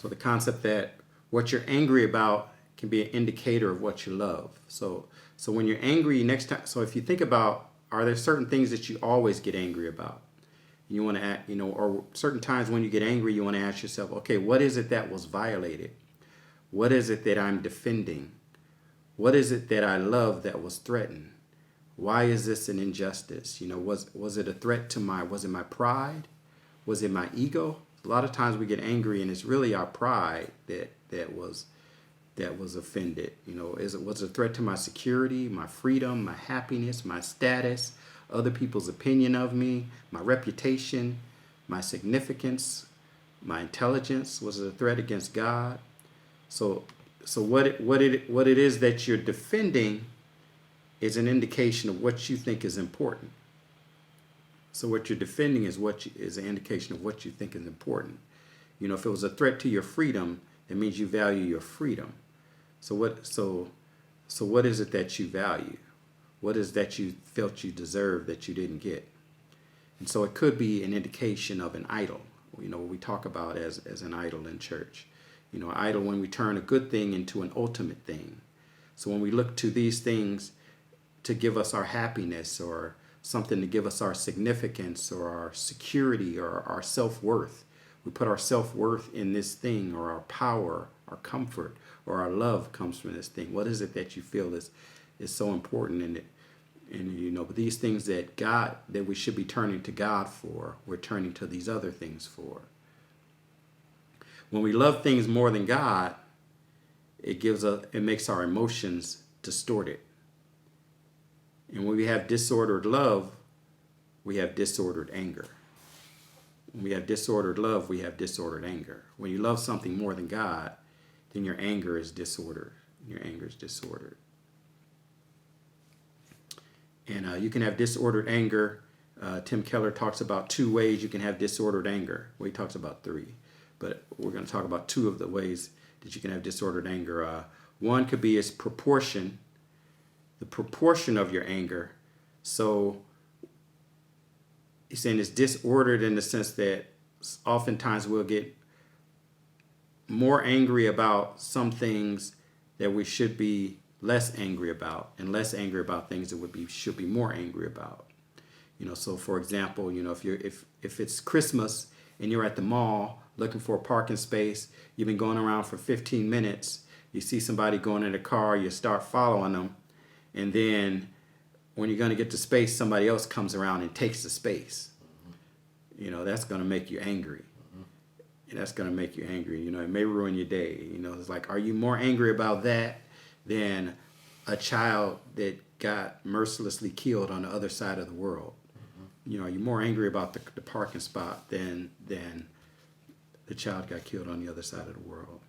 the concept that what you're angry about can be an indicator of what you love. So when you're angry next time, so if you think about, are there certain things that you always get angry about? You want to act, or certain times when you get angry, you want to ask yourself, okay, what is it that was violated? What is it that I'm defending? What is it that I love that was threatened? Why is this an injustice? Was it a threat to was it my pride? Was it my ego? A lot of times we get angry and it's really our pride that was offended. Was it a threat to my security, my freedom, my happiness, my status, other people's opinion of me, my reputation, my significance, my intelligence? Was it a threat against God? So what it is that you're defending is an indication of what you think is important. So what you're defending is is an indication of what you think is important. If it was a threat to your freedom, it means you value your freedom. So what is it that you value? What is that you felt you deserved that you didn't get? And so it could be an indication of an idol. What we talk about as an idol in church. Idol when we turn a good thing into an ultimate thing. So when we look to these things to give us our happiness or something to give us our significance or our security or our self-worth, we put our self-worth in this thing, or our power, our comfort, or our love comes from this thing. What is it that you feel is so important in it? And but these things that we should be turning to God for, we're turning to these other things for. When we love things more than God, it makes our emotions distorted. And when we have disordered love, we have disordered anger. When we have disordered love, we have disordered anger. When you love something more than God, then your anger is disordered. Your anger is disordered. And you can have disordered anger. Tim Keller talks about 2 ways you can have disordered anger. Well, he talks about 3. But we're going to talk about 2 of the ways that you can have disordered anger. One could be its proportion, the proportion of your anger. So he's saying it's disordered in the sense that oftentimes we'll get more angry about some things that we should be less angry about, and less angry about things that should be more angry about. So for example, if it's Christmas and you're at the mall looking for a parking space, you've been going around for 15 minutes, you see somebody going in a car, you start following them, and then when you're going to get to space, somebody else comes around and takes the space. That's going to make you angry. And that's going to make you angry. It may ruin your day. It's like, are you more angry about that than a child that got mercilessly killed on the other side of the world? Are you more angry about the parking spot than the child got killed on the other side of the world?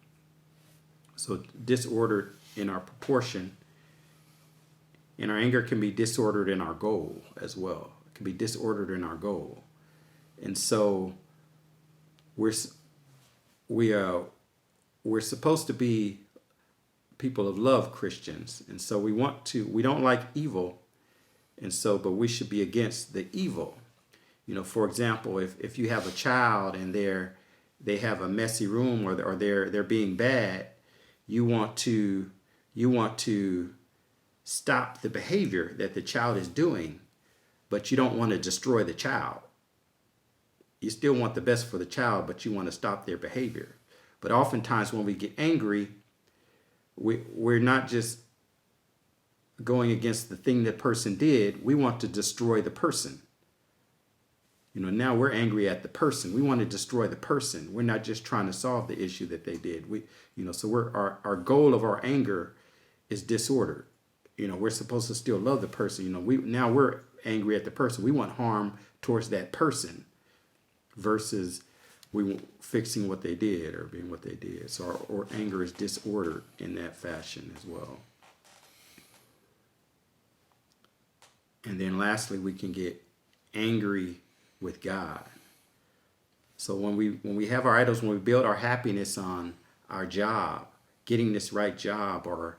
So disordered in our proportion, and our anger can be disordered in our goal as well. It can be disordered in our goal. And so we're supposed to be people of love, Christians. And so we don't like evil. And so, but we should be against the evil. For example, if you have a child and they have a messy room or they're being bad, you want to stop the behavior that the child is doing, but you don't want to destroy the child. You still want the best for the child, but you want to stop their behavior. But oftentimes when we get angry, we're not just going against the thing that person did. We want to destroy the person. Now we're angry at the person. We want to destroy the person. We're not just trying to solve the issue that they did. So our goal of our anger is disordered. We're supposed to still love the person. Now we're angry at the person. We want harm towards that person versus we fixing what they did or being what they did. So our anger is disordered in that fashion as well. And then lastly, we can get angry with God. So when we have our idols, when we build our happiness on our job, getting this right job, or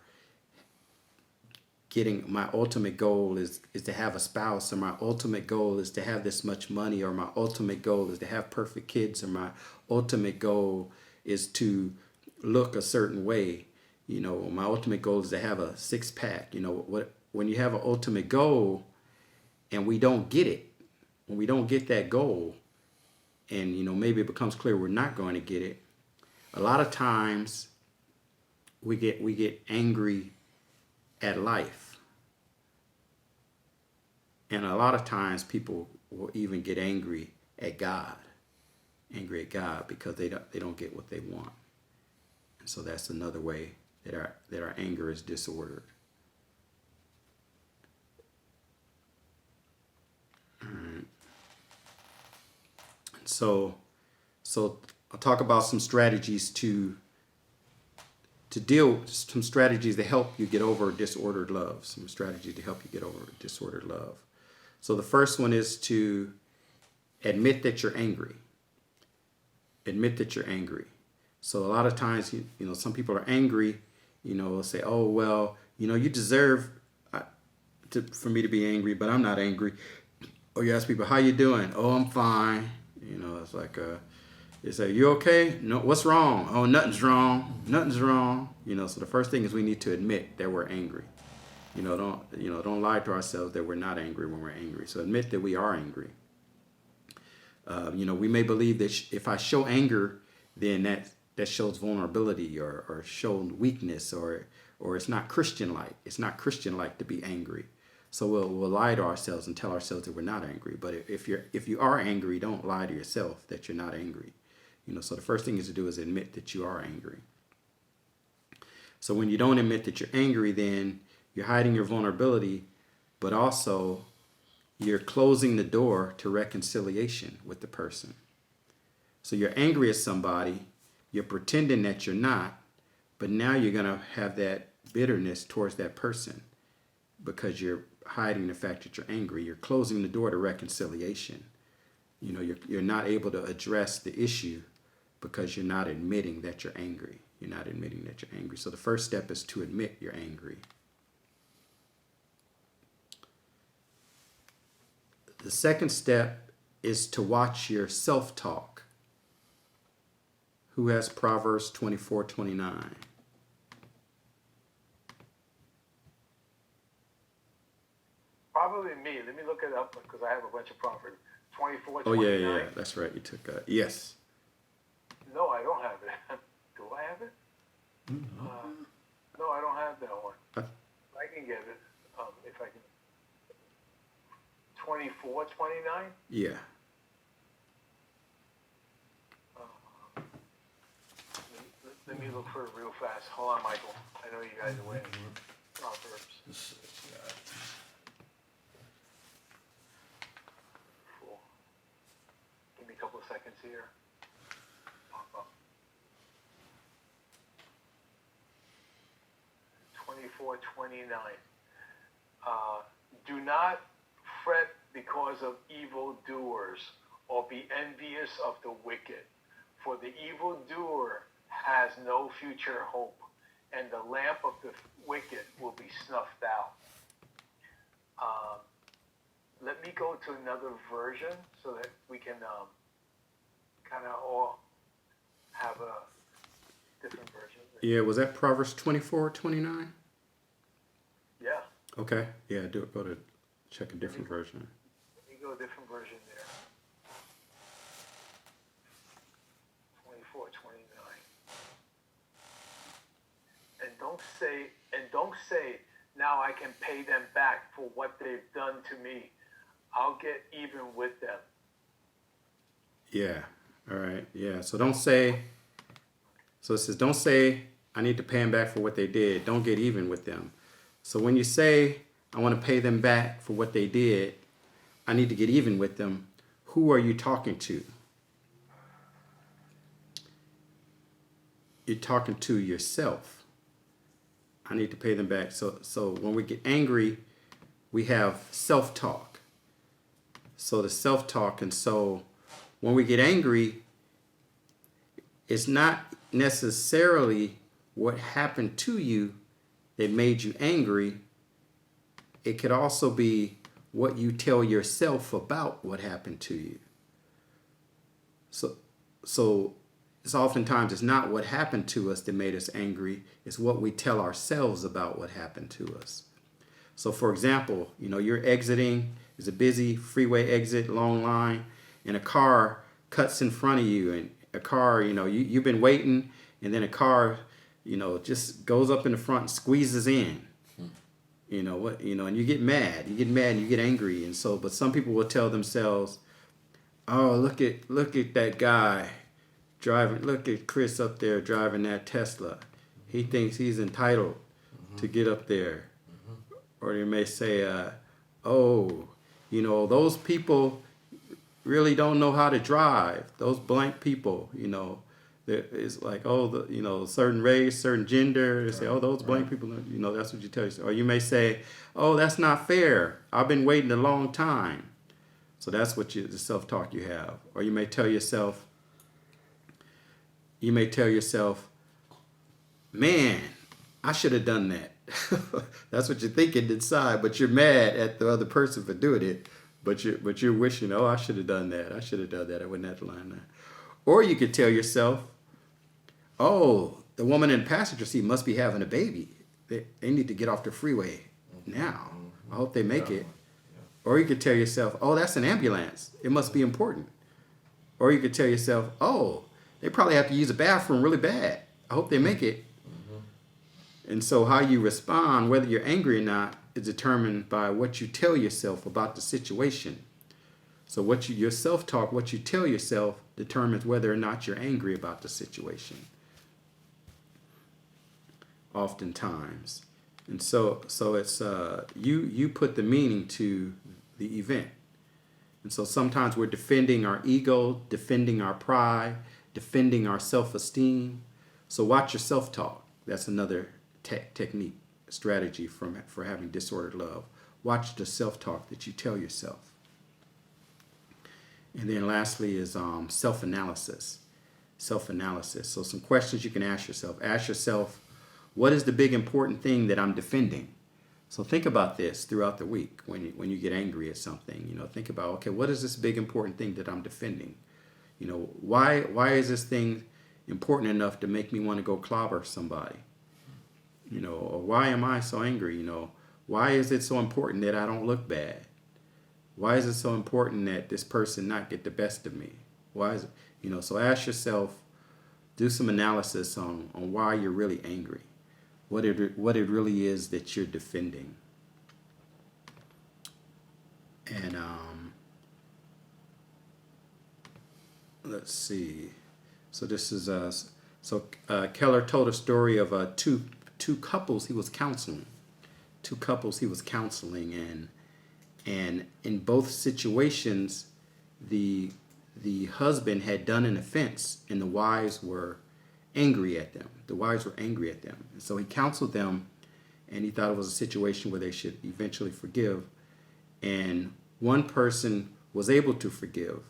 my ultimate goal is to have a spouse, or my ultimate goal is to have this much money, or my ultimate goal is to have perfect kids, or my ultimate goal is to look a certain way. My ultimate goal is to have a 6-pack. When you have an ultimate goal and we don't get it, when we don't get that goal, and maybe it becomes clear we're not going to get it, a lot of times we get angry at life. And a lot of times people will even get angry at God because they don't get what they want. And so that's another way that our anger is disordered. So I'll talk about some strategies to some strategies to help you get over disordered love. Some strategies to help you get over disordered love. So the first one is to admit that you're angry. Admit that you're angry. So a lot of times, you know, some people are angry, you know, say, oh, well, you know, you deserve for me to be angry, but I'm not angry. Or you ask people, how you doing? Oh, I'm fine. You know, it's like, you say, you okay? No, what's wrong? Oh, nothing's wrong. Nothing's wrong. You know, so the first thing is we need to admit that we're angry. Don't lie to ourselves that we're not angry when we're angry. So admit that we are angry. We may believe that if I show anger, then that shows vulnerability or shows weakness or it's not Christian-like. It's not Christian-like to be angry. So we'll lie to ourselves and tell ourselves that we're not angry. But if you are angry, don't lie to yourself that you're not angry. You know, so the first thing is to do is admit that you are angry. So when you don't admit that you're angry, then you're hiding your vulnerability, but also you're closing the door to reconciliation with the person. So you're angry at somebody, you're pretending that you're not, but now you're going to have that bitterness towards that person because you're hiding the fact that you're angry. You're closing the door to reconciliation. You know, you're not able to address the issue because you're not admitting that you're angry. You're not admitting that you're angry. So the first step is to admit you're angry. The second step is to watch your self-talk. Who has Proverbs 24:29? Probably me. Let me look it up because I have a bunch of Proverbs. 24, Oh, 29. yeah, that's right. You took yes. No, I don't have it. Do I have it? No, I don't have that one. I can get it if I can. 24, 29? Yeah. Let me look for it real fast. Hold on, Michael. I know you guys are waiting. Proverbs. Cool. Give me a couple of seconds here. Pop up. 24, 29. Do not fret because of evildoers, or be envious of the wicked. For the evildoer has no future hope, and the lamp of the wicked will be snuffed out. Let me go to another version so that we can kind of all have a different version. Yeah, was that Proverbs 24:29? Yeah. Okay. Yeah, go to check a different version. Let me go a different version there. 24, 29. And don't say, now I can pay them back for what they've done to me. I'll get even with them. Yeah. All right. Yeah. So don't say. So it says, don't say I need to pay them back for what they did. Don't get even with them. So when you say I want to pay them back for what they did, I need to get even with them, who are you talking to? You're talking to yourself. I need to pay them back. So when we get angry, we have self-talk. So the self-talk, and so when we get angry, it's not necessarily what happened to you that made you angry. It could also be what you tell yourself about what happened to you. So it's oftentimes it's not what happened to us that made us angry. It's what we tell ourselves about what happened to us. So for example, you're exiting, it's a busy freeway exit, long line, and a car cuts in front of you, and a car, you've been waiting, and then a car, just goes up in the front and squeezes in. And you get mad, and you get angry. And so, but some people will tell themselves, oh, look at that guy driving, look at Chris up there driving that Tesla. He thinks he's entitled to get up there. Or they may say, oh, those people really don't know how to drive. Those blank people, it's like, oh, certain race, certain gender. They say, oh, those blank people, that's what you tell yourself. Or you may say, oh, that's not fair. I've been waiting a long time. So that's what the self-talk you have. Or you may tell yourself, man, I should have done that. That's what you're thinking inside, but you're mad at the other person for doing it. But you're wishing, oh, I should have done that. I wouldn't have to line that. Or you could tell yourself, oh, the woman in the passenger seat must be having a baby. They need to get off the freeway now. I hope they make it. Or you could tell yourself, oh, that's an ambulance. It must be important. Or you could tell yourself, oh, they probably have to use a bathroom really bad. I hope they make it. And so how you respond, whether you're angry or not, is determined by what you tell yourself about the situation. So your self-talk, what you tell yourself, determines whether or not you're angry about the situation. Oftentimes. And so it's you put the meaning to the event. And so sometimes we're defending our ego, defending our pride, defending our self-esteem. So watch your self-talk. That's another technique, strategy for having disordered love. Watch the self-talk that you tell yourself. And then lastly is self-analysis. Self-analysis. So some questions you can ask yourself. Ask yourself, what is the big important thing that I'm defending? So think about this throughout the week when you get angry at something. Think about, okay, what is this big important thing that I'm defending? Why is this thing important enough to make me want to go clobber somebody? Or why am I so angry? Why is it so important that I don't look bad? Why is it so important that this person not get the best of me? Why is it, so ask yourself, do some analysis on why you're really angry. What it really is that you're defending. And let's see. So this is Keller told a story of two couples he was counseling. And in both situations, the husband had done an offense, and the wives were angry at them. And so he counseled them, and he thought it was a situation where they should eventually forgive. And one person was able to forgive,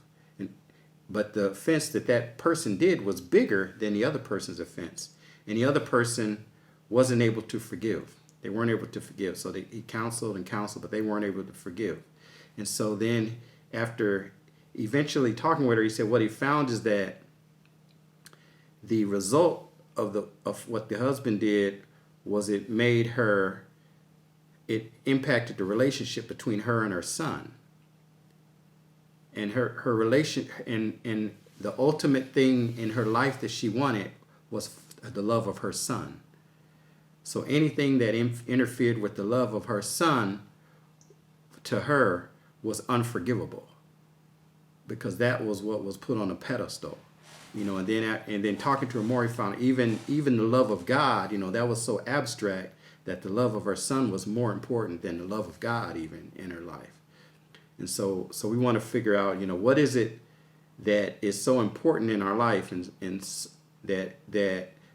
but the offense that person did was bigger than the other person's offense. And the other person wasn't able to forgive. They weren't able to forgive. So he counseled, but they weren't able to forgive. And so then after eventually talking with her, he said what he found is that the result of what the husband did was it impacted the relationship between her and her son. And her relation and the ultimate thing in her life that she wanted was the love of her son. So anything that interfered with the love of her son to her was unforgivable, because that was what was put on a pedestal. And then talking to her more, he found even the love of God, that was so abstract that the love of her son was more important than the love of God even in her life. And so we want to figure out, what is it that is so important in our life, and that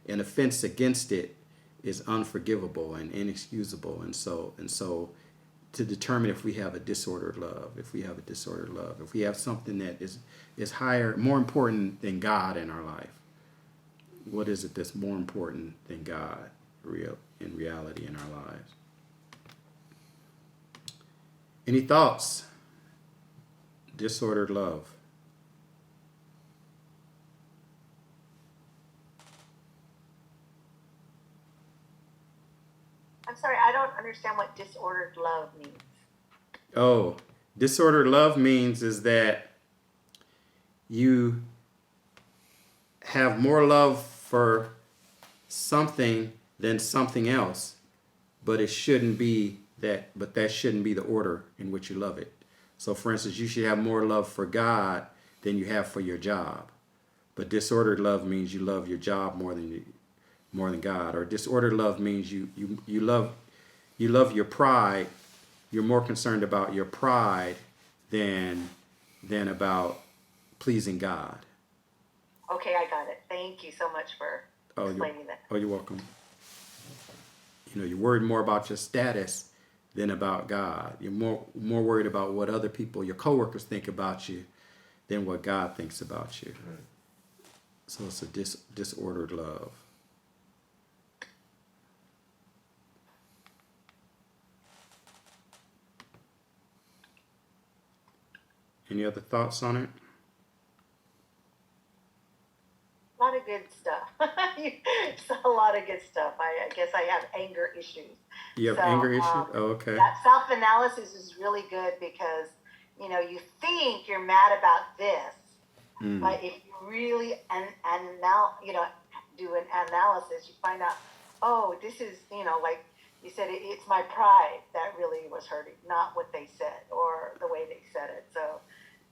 an offense against it is unforgivable and inexcusable. And so to determine if we have a disordered love, if we have something that is higher, more important than God in our life. What is it that's more important than God in reality in our lives? Any thoughts? Disordered love. I'm sorry, I don't understand what disordered love means. Oh, disordered love means is that you have more love for something than something else, but it shouldn't be but that shouldn't be the order in which you love it. So, for instance, you should have more love for God than you have for your job. But disordered love means you love your job more than God. Or disordered love means you love your pride. You're more concerned about your pride than about pleasing God. Okay, I got it. Thank you so much for explaining that. Oh, you're welcome. You're worried more about your status than about God. You're more worried about what other people, your coworkers, think about you than what God thinks about you. Right. So it's a disordered love. Any other thoughts on it? A lot of good stuff. It's a lot of good stuff. I guess I have anger issues. You have anger issues? Okay. That self-analysis is really good because, you think you're mad about this, but if you really do an analysis, you find out, oh, this is, like you said, it's my pride that really was hurting, not what they said or the way they said it. So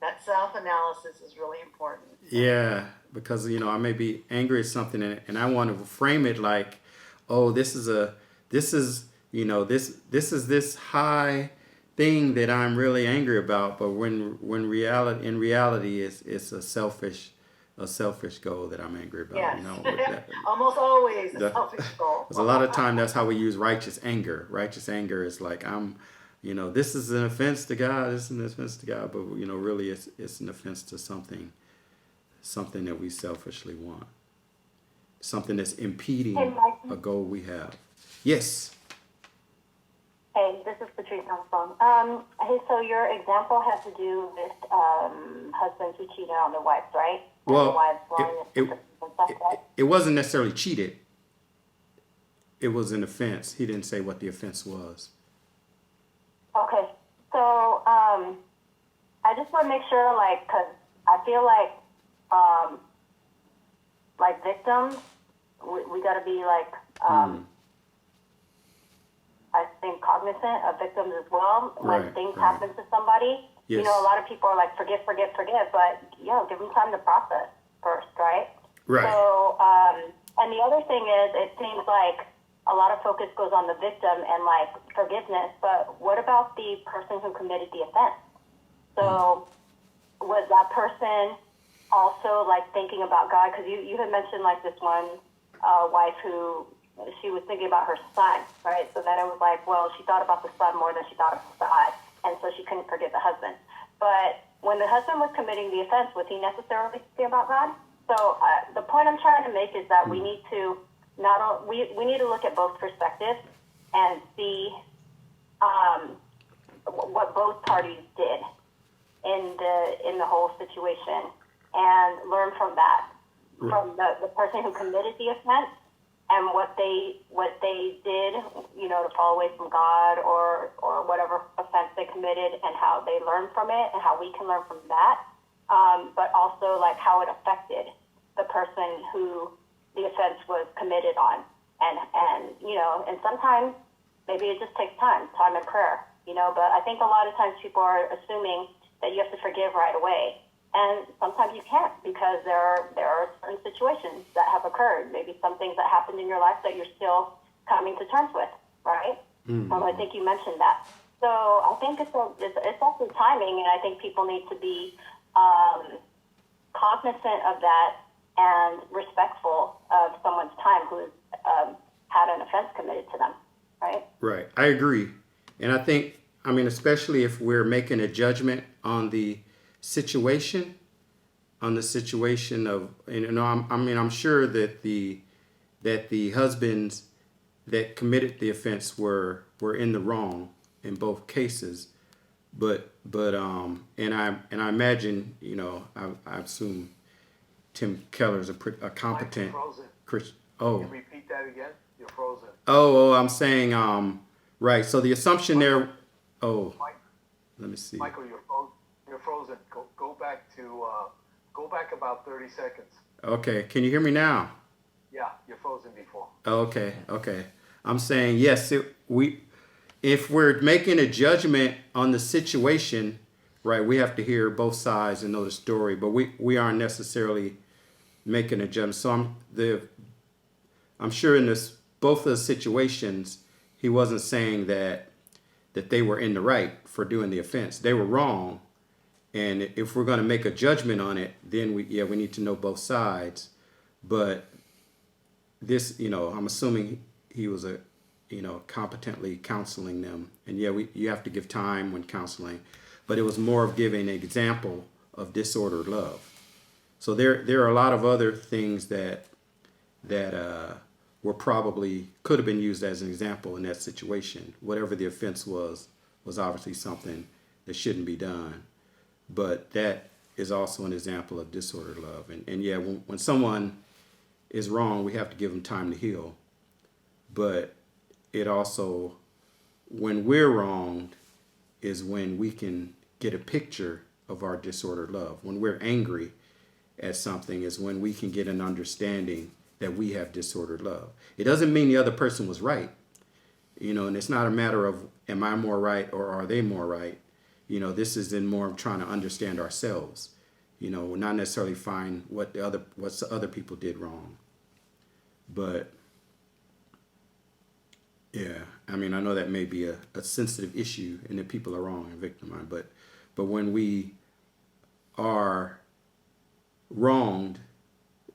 that self-analysis is really important. Yeah, because I may be angry at something and I want to frame it like, oh, this is this high thing that I'm really angry about, but in reality it's a selfish goal that I'm angry about. Yes. Almost always a selfish goal. Because a lot of time that's how we use righteous anger. Righteous anger is like this is an offense to God. This is an offense to God, but really it's an offense to something that we selfishly want, something that's impeding a goal we have. Yes. Hey, this is Patrice on the phone. Hey, so your example has to do with husbands who cheated on their wives, right? And Well, the wives it wasn't necessarily cheated. It was an offense. He didn't say what the offense was. Okay, so I just want to make sure, because I feel like victims, we got to be I think cognizant of victims as well. When things happen to somebody, yes. A lot of people are like, forgive, but give them time to process first, right? Right. So, and the other thing is, it seems like a lot of focus goes on the victim and forgiveness, but what about the person who committed the offense? So, was that person also thinking about God? Because you had mentioned this one wife who she was thinking about her son, right? So then it was she thought about the son more than she thought of God, and so she couldn't forgive the husband. But when the husband was committing the offense, was he necessarily thinking about God? So the point I'm trying to make is that we need to we need to look at both perspectives and see what both parties did in the whole situation, and learn from that, from the person who committed the offense and what they did, to fall away from God or whatever offense they committed, and how they learned from it and how we can learn from that, but also how it affected the person who the offense was committed on, and sometimes maybe it just takes time and prayer, but I think a lot of times people are assuming that you have to forgive right away. And sometimes you can't, because there are certain situations that have occurred, maybe some things that happened in your life that you're still coming to terms with, right? I think you mentioned that. So I think it's also timing, and I think people need to be cognizant of that and respectful of someone's time who's had an offense committed to them, right? Right. I agree. And I think, especially if we're making a judgment on the situation of, I'm sure that the husbands that committed the offense were in the wrong in both cases, but and I imagine, I assume Tim Keller's a competent Christian. Oh, Can you repeat that again? You're frozen. Oh, I'm saying right. So the assumption there. Oh, let me see. Michael, you're frozen. Go back about 30 seconds. Okay, can you hear me now? Yeah, you're frozen before. Okay. I'm saying yes. if we're making a judgment on the situation, right, we have to hear both sides and know the story, but we aren't necessarily making a judgment. So I'm sure in both of the situations, he wasn't saying that they were in the right for doing the offense. They were wrong. And if we're going to make a judgment on it, then we need to know both sides. But this, I'm assuming he was competently counseling them. And you have to give time when counseling, but it was more of giving an example of disordered love. So there are a lot of other things that were probably could have been used as an example in that situation. Whatever the offense was obviously something that shouldn't be done. But that is also an example of disordered love. And when someone is wrong, we have to give them time to heal. But it also, when we're wronged, is when we can get a picture of our disordered love. When we're angry at something is when we can get an understanding that we have disordered love. It doesn't mean the other person was right, and it's not a matter of am I more right or are they more right. This is in more of trying to understand ourselves, not necessarily find what the other people did wrong. But yeah, I know that may be a sensitive issue and that people are wrong and victimized, but when we are wronged,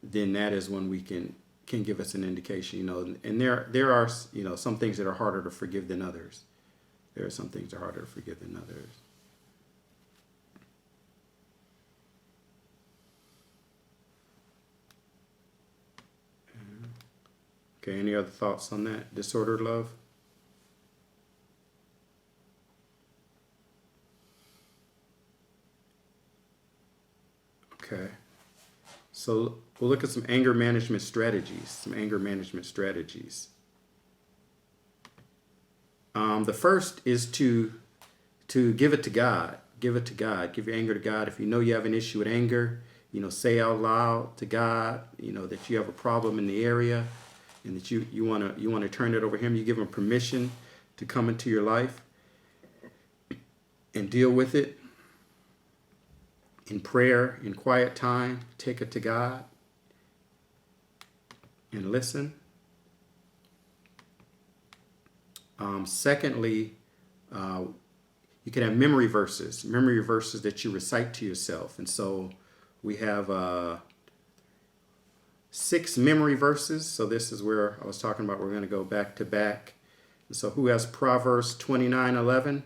then that is when we can give us an indication, and there are, some things that are harder to forgive than others. There are some things that are harder to forgive than others. Okay, any other thoughts on that? Disordered love? Okay. So we'll look at some anger management strategies. The first is to give it to God. Give it to God. Give your anger to God. If you know you have an issue with anger, say out loud to God, that you have a problem in the area, and that you want to turn it over to Him. You give Him permission to come into your life and deal with it in prayer, in quiet time. Take it to God and listen. Secondly, you can have memory verses that you recite to yourself. And so we have 6 memory verses. So this is where I was talking about we're going to go back to back. And so who has Proverbs 29:11?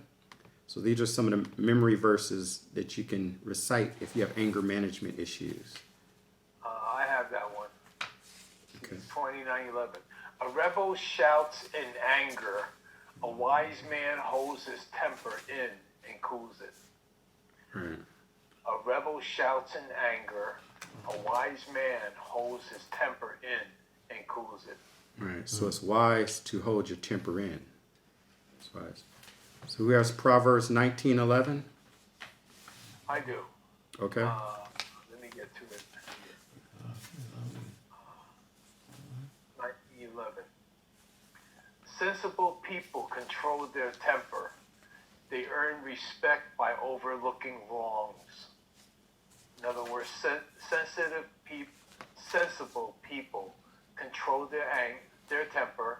So these are some of the memory verses that you can recite if you have anger management issues. I have that one. Okay. 29:11. A rebel shouts in anger. A wise man holds his temper in and cools it. Right. A rebel shouts in anger. A wise man holds his temper in and cools it. Right. So it's wise to hold your temper in. It's wise. So who has Proverbs 19:11? I do. Okay. Let me get to it. 19:11. Sensible people control their temper. They earn respect by overlooking wrongs. In other words, sensible people control their temper.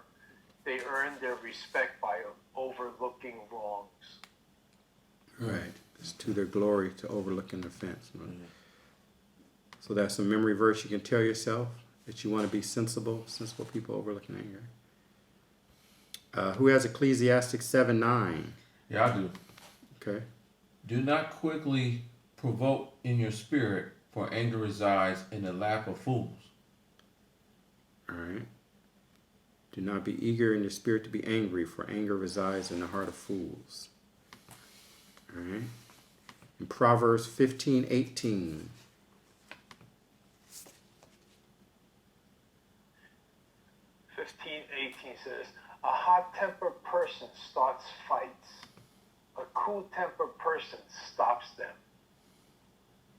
They earn their respect by overlooking wrongs. Right. It's to their glory to overlook an offense. Right? Mm-hmm. So that's a memory verse you can tell yourself that you want to be sensible people overlooking anger. Who has Ecclesiastes 7:9? Yeah, I do. Okay. Do not quickly provoke in your spirit, for anger resides in the lap of fools. All right. Do not be eager in your spirit to be angry, for anger resides in the heart of fools. All right. In Proverbs 15:18. 15:18 says, a hot-tempered person starts fights. A cool-tempered person stops them.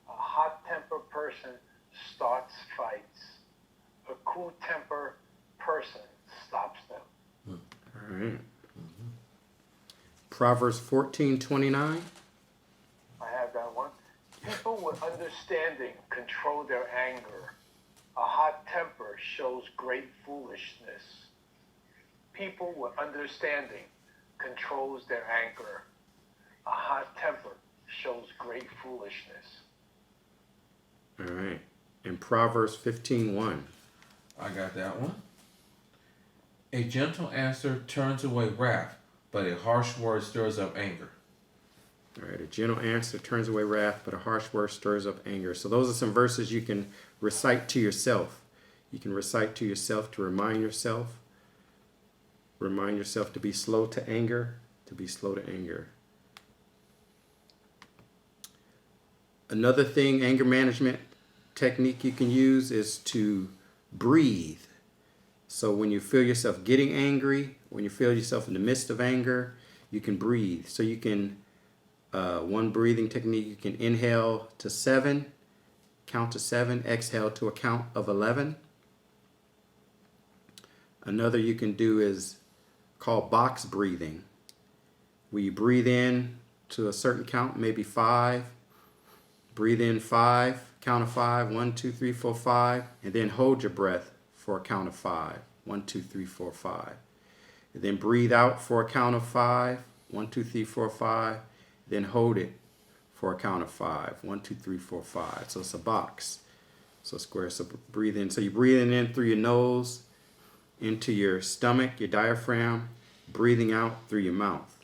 A hot-tempered person starts fights. A cool-tempered person stops them. All right. Proverbs 14:29. I have that one. People with understanding control their anger. A hot temper shows great foolishness. People with understanding controls their anger. A hot temper shows great foolishness. All right. And Proverbs 15:1. I got that one. A gentle answer turns away wrath, but a harsh word stirs up anger. All right. A gentle answer turns away wrath, but a harsh word stirs up anger. So those are some verses you can recite to yourself. You can recite to yourself to remind yourself. Remind yourself to be slow to anger. To be slow to anger. Another thing, anger management technique you can use is to breathe. So when you feel yourself getting angry, when you feel yourself in the midst of anger, you can breathe. So you can, one breathing technique, you can inhale to 7, count to 7, exhale to a count of 11. Another you can do is called box breathing, where you breathe in to a certain count, maybe 5. Breathe in 5, count of 5, 1, 2, 3, 4, 5, and then hold your breath for a count of 5, 1, 2, 3, 4, 5. And then breathe out for a count of 5, 1, 2, 3, 4, 5, then hold it for a count of 5, 1, 2, 3, 4, 5. So it's a box, so square. So breathe in. So you're breathing in through your nose, into your stomach, your diaphragm, breathing out through your mouth.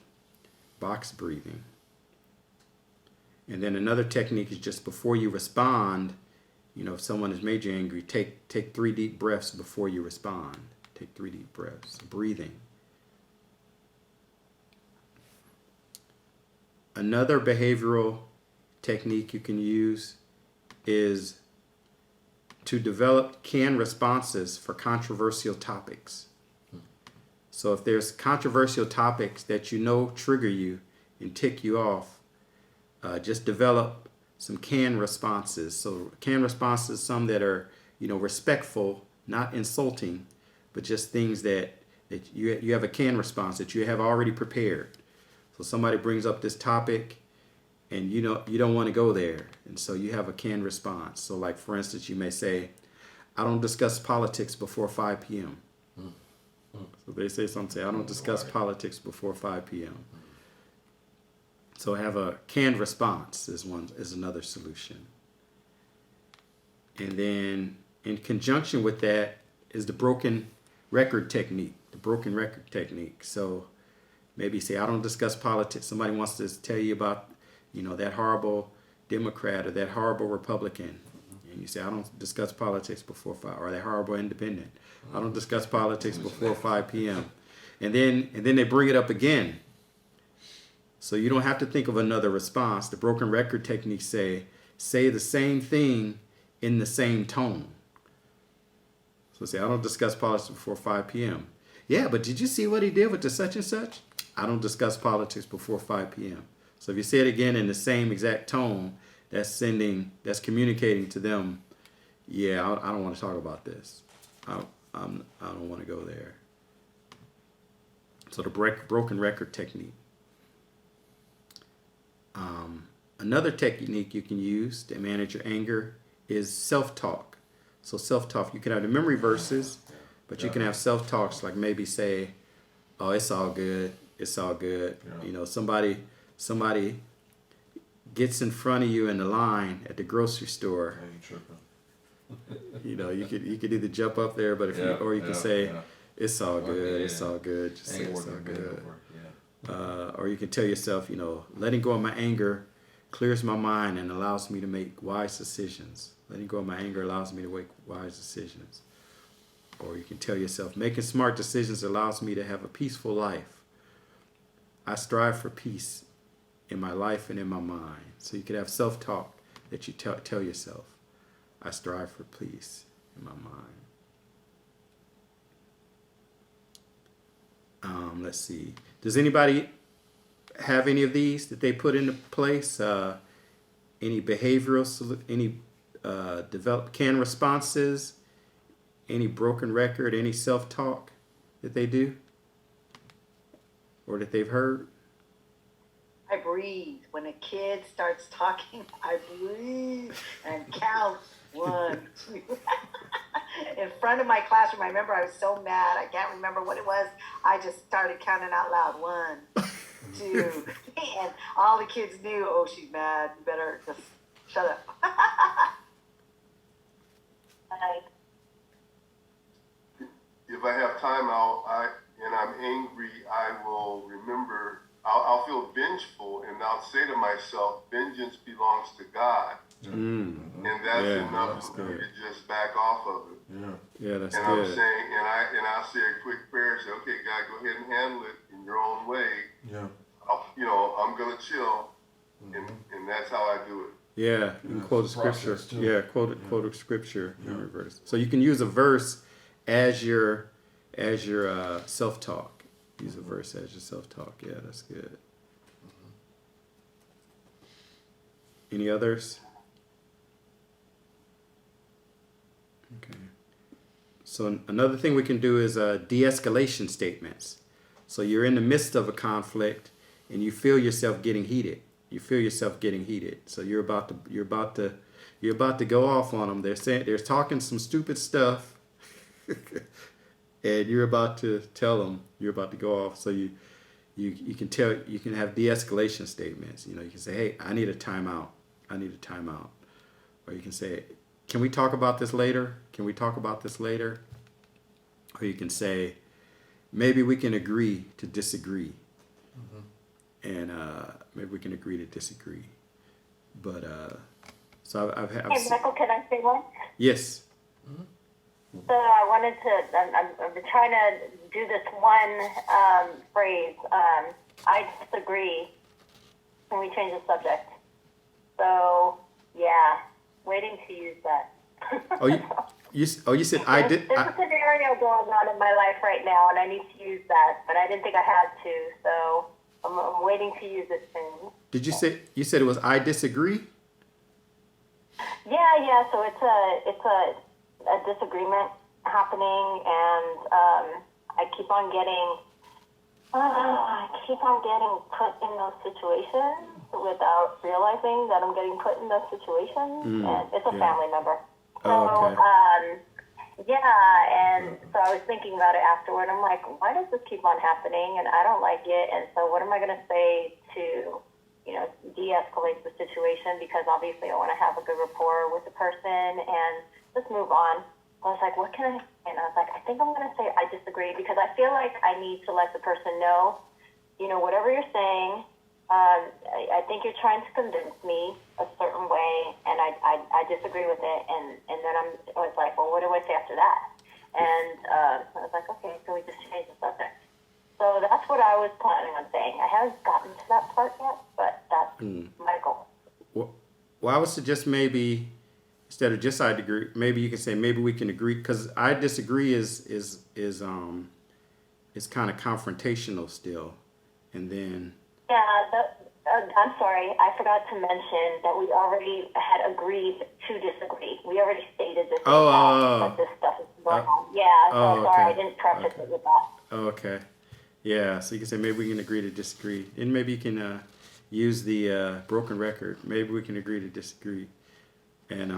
Box breathing. And then another technique is just before you respond, if someone has made you angry, take 3 deep breaths before you respond. Take 3 deep breaths. Breathing. Another behavioral technique you can use is to develop canned responses for controversial topics. So if there's controversial topics that trigger you and tick you off, just develop some canned responses. So canned responses, some that are, respectful, not insulting, but just things that you have a canned response that you have already prepared. So somebody brings up this topic and you don't want to go there. And so you have a canned response. So like, for instance, you may say, I don't discuss politics before 5 p.m. So they say something, I don't discuss politics before 5 p.m. So have a canned response is another solution. And then in conjunction with that is the broken record technique. So maybe say, I don't discuss politics. Somebody wants to tell you about, that horrible Democrat or that horrible Republican. And you say, I don't discuss politics before 5, or that horrible independent. I don't discuss politics before 5 p.m. And then they bring it up again. So you don't have to think of another response. The broken record technique say the same thing in the same tone. So say, I don't discuss politics before 5 p.m. Yeah, but did you see what he did with the such and such? I don't discuss politics before 5 p.m. So if you say it again in the same exact tone, that's communicating to them, yeah, I don't want to talk about this. I don't want to go there. So the broken record technique. Another technique you can use to manage your anger is self-talk. So self-talk, you can have the memory verses, but you can have self-talks like maybe say, oh, it's all good. It's all good. Yeah. Somebody gets in front of you in the line at the grocery store. You could either jump up there, but you can say, it's all good. It's all good. Just say it's all good. Or you can tell yourself, letting go of my anger clears my mind and allows me to make wise decisions. Letting go of my anger allows me to make wise decisions. Or you can tell yourself, making smart decisions allows me to have a peaceful life. I strive for peace in my life and in my mind. So you could have self-talk that you tell yourself, I strive for peace in my mind. Let's see. Does anybody have any of these that they put into place? Any behavioral, any developed canned responses, any broken record, any self-talk that they do or that they've heard? breathe. When a kid starts talking, I breathe and count 1, 2. In front of my classroom, I remember I was so mad. I can't remember what it was. I just started counting out loud. 1, 2. And all the kids knew, oh, she's mad. You better just shut up. If I have time, and I'm angry, I will remember, I'll feel vengeful, and I'll say to myself, vengeance belongs to God. And that's enough for me to just back off of it. Yeah, that's and good. I'm saying, I'll say a quick prayer, say, okay, God, go ahead and handle it in your own way. Yeah. I'm gonna chill, and that's how I do it. Yeah, and quote a scripture. Yeah, quote a scripture in reverse. So you can use a verse as your self-talk. Use a verse as your self-talk. Yeah, that's good. Any others? Okay. So another thing we can do is de-escalation statements. So you're in the midst of a conflict and you feel yourself getting heated. So you're about to go off on them. They're talking some stupid stuff. And you're about to tell them you're about to go off. So you can have de-escalation statements. You can say, hey, I need a timeout. Or you can say, can we talk about this later? Or you can say, maybe we can agree to disagree. And maybe we can agree to disagree. But so I've Hey, Michael, can I say one? Yes. So I wanted to, I'm trying to do this one phrase. I disagree. Can we change the subject? So, yeah, waiting to use that. You said I did. There's a scenario going on in my life right now, and I need to use that, but I didn't think I had to, so I'm waiting to use it soon. Did you say, you said it was I disagree? Yeah, so it's a disagreement happening, and I keep on getting put in those situations without realizing that I'm getting put in those situations, and it's a family member. So, and so I was thinking about it afterward. I'm like, why does this keep on happening? And I don't like it. And so what am I going to say to, de-escalate the situation? Because obviously I want to have a good rapport with the person and just move on. I was like, what can I say? And I was like, I think I'm going to say I disagree, because I feel like I need to let the person know, whatever you're saying, I think you're trying to convince me a certain way, and I disagree with it. And then I was like, well, what do I say after that? And I was like, okay, so we just change the subject. So that's what I was planning on saying. I haven't gotten to that part yet, but that's my goal. Well, I would suggest maybe instead of just I agree, maybe you can say maybe we can agree, because I disagree is kind of confrontational still, and then. Yeah, I'm sorry. I forgot to mention that we already had agreed to disagree. We already stated this. That this stuff is going on. Yeah, so sorry, I didn't preface it with that. Oh, okay. Yeah, so you can say maybe we can agree to disagree, and maybe you can use the broken record. Maybe we can agree to disagree, and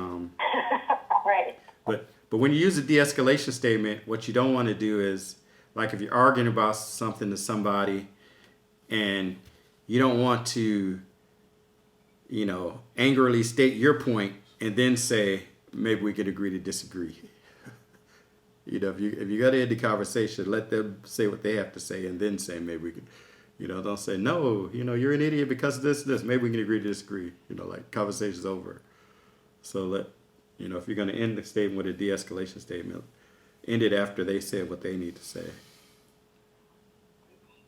right. But when you use a de-escalation statement, what you don't want to do is, like, if you're arguing about something to somebody, and you don't want to, angrily state your point and then say, maybe we could agree to disagree. If you got to end the conversation, let them say what they have to say and then say, maybe we could, don't say, no, you're an idiot because of this. Maybe we can agree to disagree. Like, conversation's over. So if you're going to end the statement with a de-escalation statement, end it after they said what they need to say.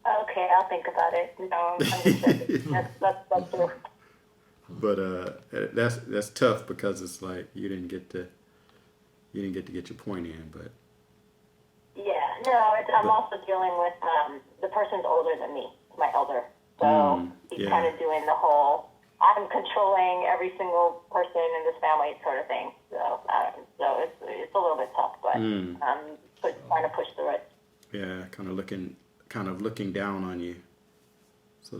Okay, I'll think about it. No, that's true. But that's tough, because it's like you didn't get to get your point in. But yeah, no, I'm also dealing with the person's older than me, my elder. So he's kind of doing the whole I'm controlling every single person in this family sort of thing. So it's a little bit tough, but trying to push through it. Yeah, kind of looking down on you. So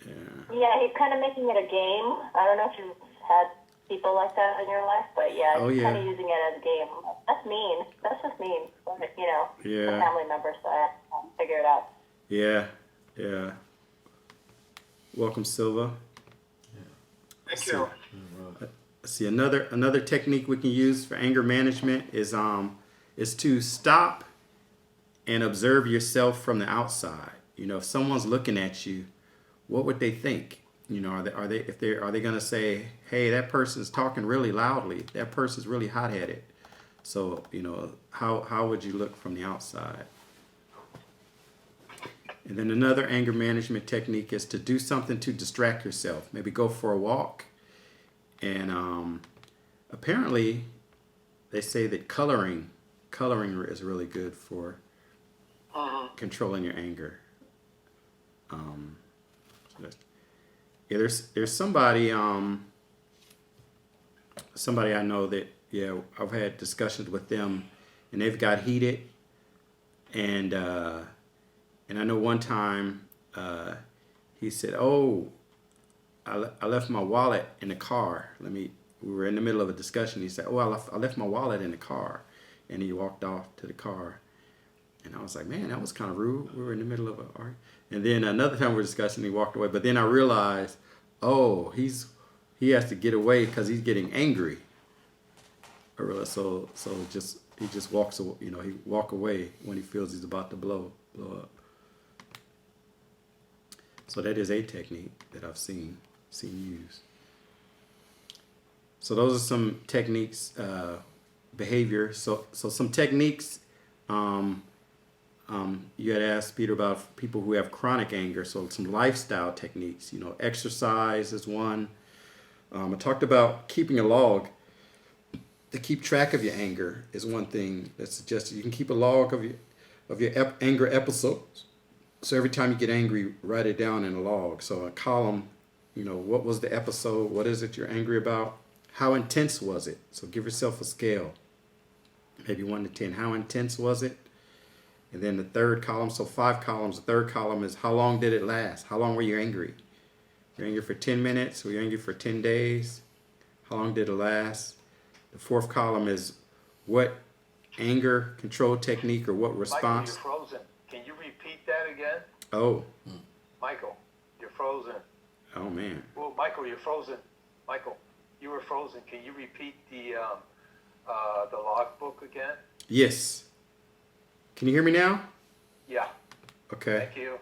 Yeah, he's kind of making it a game. I don't know if you've had people like that in your life, but yeah, Oh, he's yeah. kind of using it as a game. That's mean. That's just mean. But, you know, Yeah. a family member, so I figure it out. Yeah, yeah. Welcome, Silva. Thank you. See, another technique we can use for anger management is to stop and observe yourself from the outside. You know, if someone's looking at you, what would they think? You know, are they gonna say, "Hey, that person's talking really loudly. That person's really hot-headed." So, you know, how would you look from the outside? And then another anger management technique is to do something to distract yourself. Maybe go for a walk. And apparently, they say that coloring is really good for controlling your anger. Yeah, there's somebody I know that, yeah, I've had discussions with them, and they've got heated, and I know one time he said, "Oh, I left my wallet in the car." We were in the middle of a discussion. He said, "Oh, I left my wallet in the car," and he walked off to the car. And I was like, "Man, that was kind of rude." We were in the middle of an argument. And then another time we were discussing, he walked away. But then I realized, oh, he has to get away because he's getting angry. I realized, so he just walks away. You know, he walk away when he feels he's about to blow up. So that is a technique that I've seen used. So those are some techniques, behavior. So some techniques. You had asked Peter about people who have chronic anger. So some lifestyle techniques. You know, exercise is one. I talked about keeping a log. To keep track of your anger is one thing that's suggested. You can keep a log of your anger episodes. So every time you get angry, write it down in a log. So a column, you know, what was the episode? What is it you're angry about? How intense was it? So give yourself a scale, maybe 1 to 10. How intense was it? And then the third column, so 5 columns. The third column is how long did it last? How long were you angry? You're angry for 10 minutes? Were you angry for 10 days? How long did it last? The fourth column is what anger control technique or what response? Michael, you're frozen. Can you repeat that again? Oh. Michael, you're frozen. Oh, man. Well, Michael, you're frozen. Michael, you were frozen. Can you repeat the logbook again? Yes. Can you hear me now? Yeah. Okay. Thank you.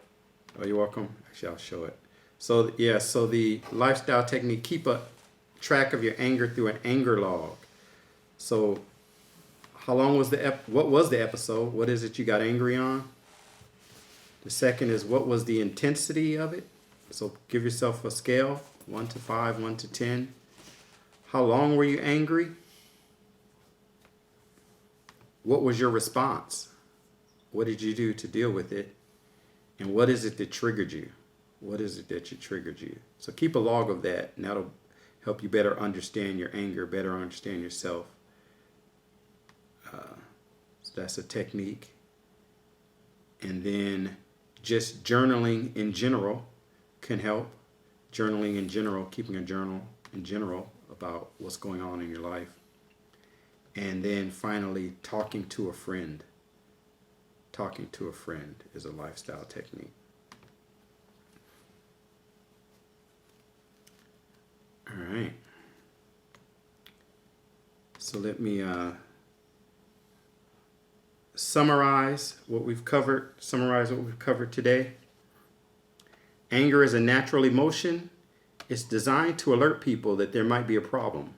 Oh, you're welcome. Actually, I'll show it. So, yeah, so the lifestyle technique, keep a track of your anger through an anger log. So, how long was what was the episode? What is it you got angry on? The second is what was the intensity of it? So, give yourself a scale, 1 to 5, 1 to 10. How long were you angry? What was your response? What did you do to deal with it? And what is it that triggered you? What is it that triggered you? So keep a log of that, and that'll help you better understand your anger, better understand yourself. So that's a technique. And then just journaling in general can help. Journaling in general, keeping a journal in general about what's going on in your life. And then finally, talking to a friend. Talking to a friend is a lifestyle technique. All right. So let me summarize what we've covered today. Anger is a natural emotion. It's designed to alert people that there might be a problem.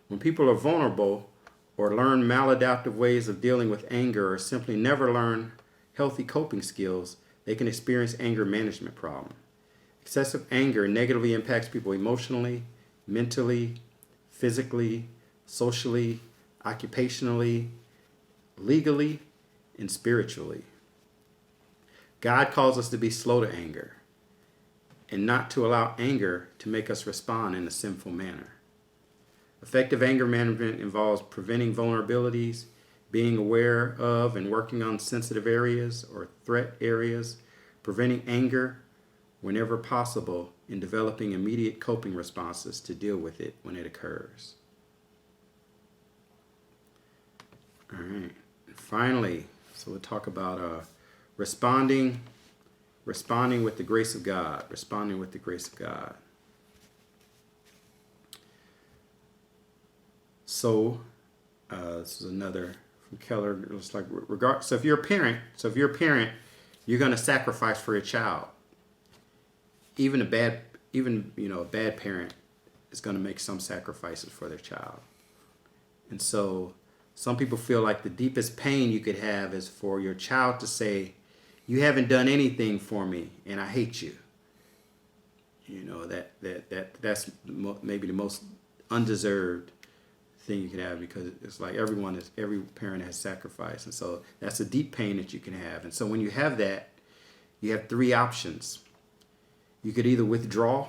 When people are vulnerable or learn maladaptive ways of dealing with anger or simply never learn healthy coping skills, they can experience anger management problems. Excessive anger negatively impacts people emotionally, mentally, physically, socially, occupationally, legally, and spiritually. God calls us to be slow to anger and not to allow anger to make us respond in a sinful manner. Effective anger management involves preventing vulnerabilities, being aware of and working on sensitive areas or threat areas, preventing anger whenever possible, in developing immediate coping responses to deal with it when it occurs. All right. And finally, so we'll talk about responding with the grace of God. Responding with the grace of God. So, this is another from Keller. It's like So if you're a parent, you're going to sacrifice for your child. Even a bad parent is going to make some sacrifices for their child. And so, some people feel like the deepest pain you could have is for your child to say, "You haven't done anything for me, and I hate you." That's maybe the most undeserved thing you can have, because it's like every parent has sacrificed, and so that's a deep pain that you can have. And so when you have that, you have three options. You could either withdraw,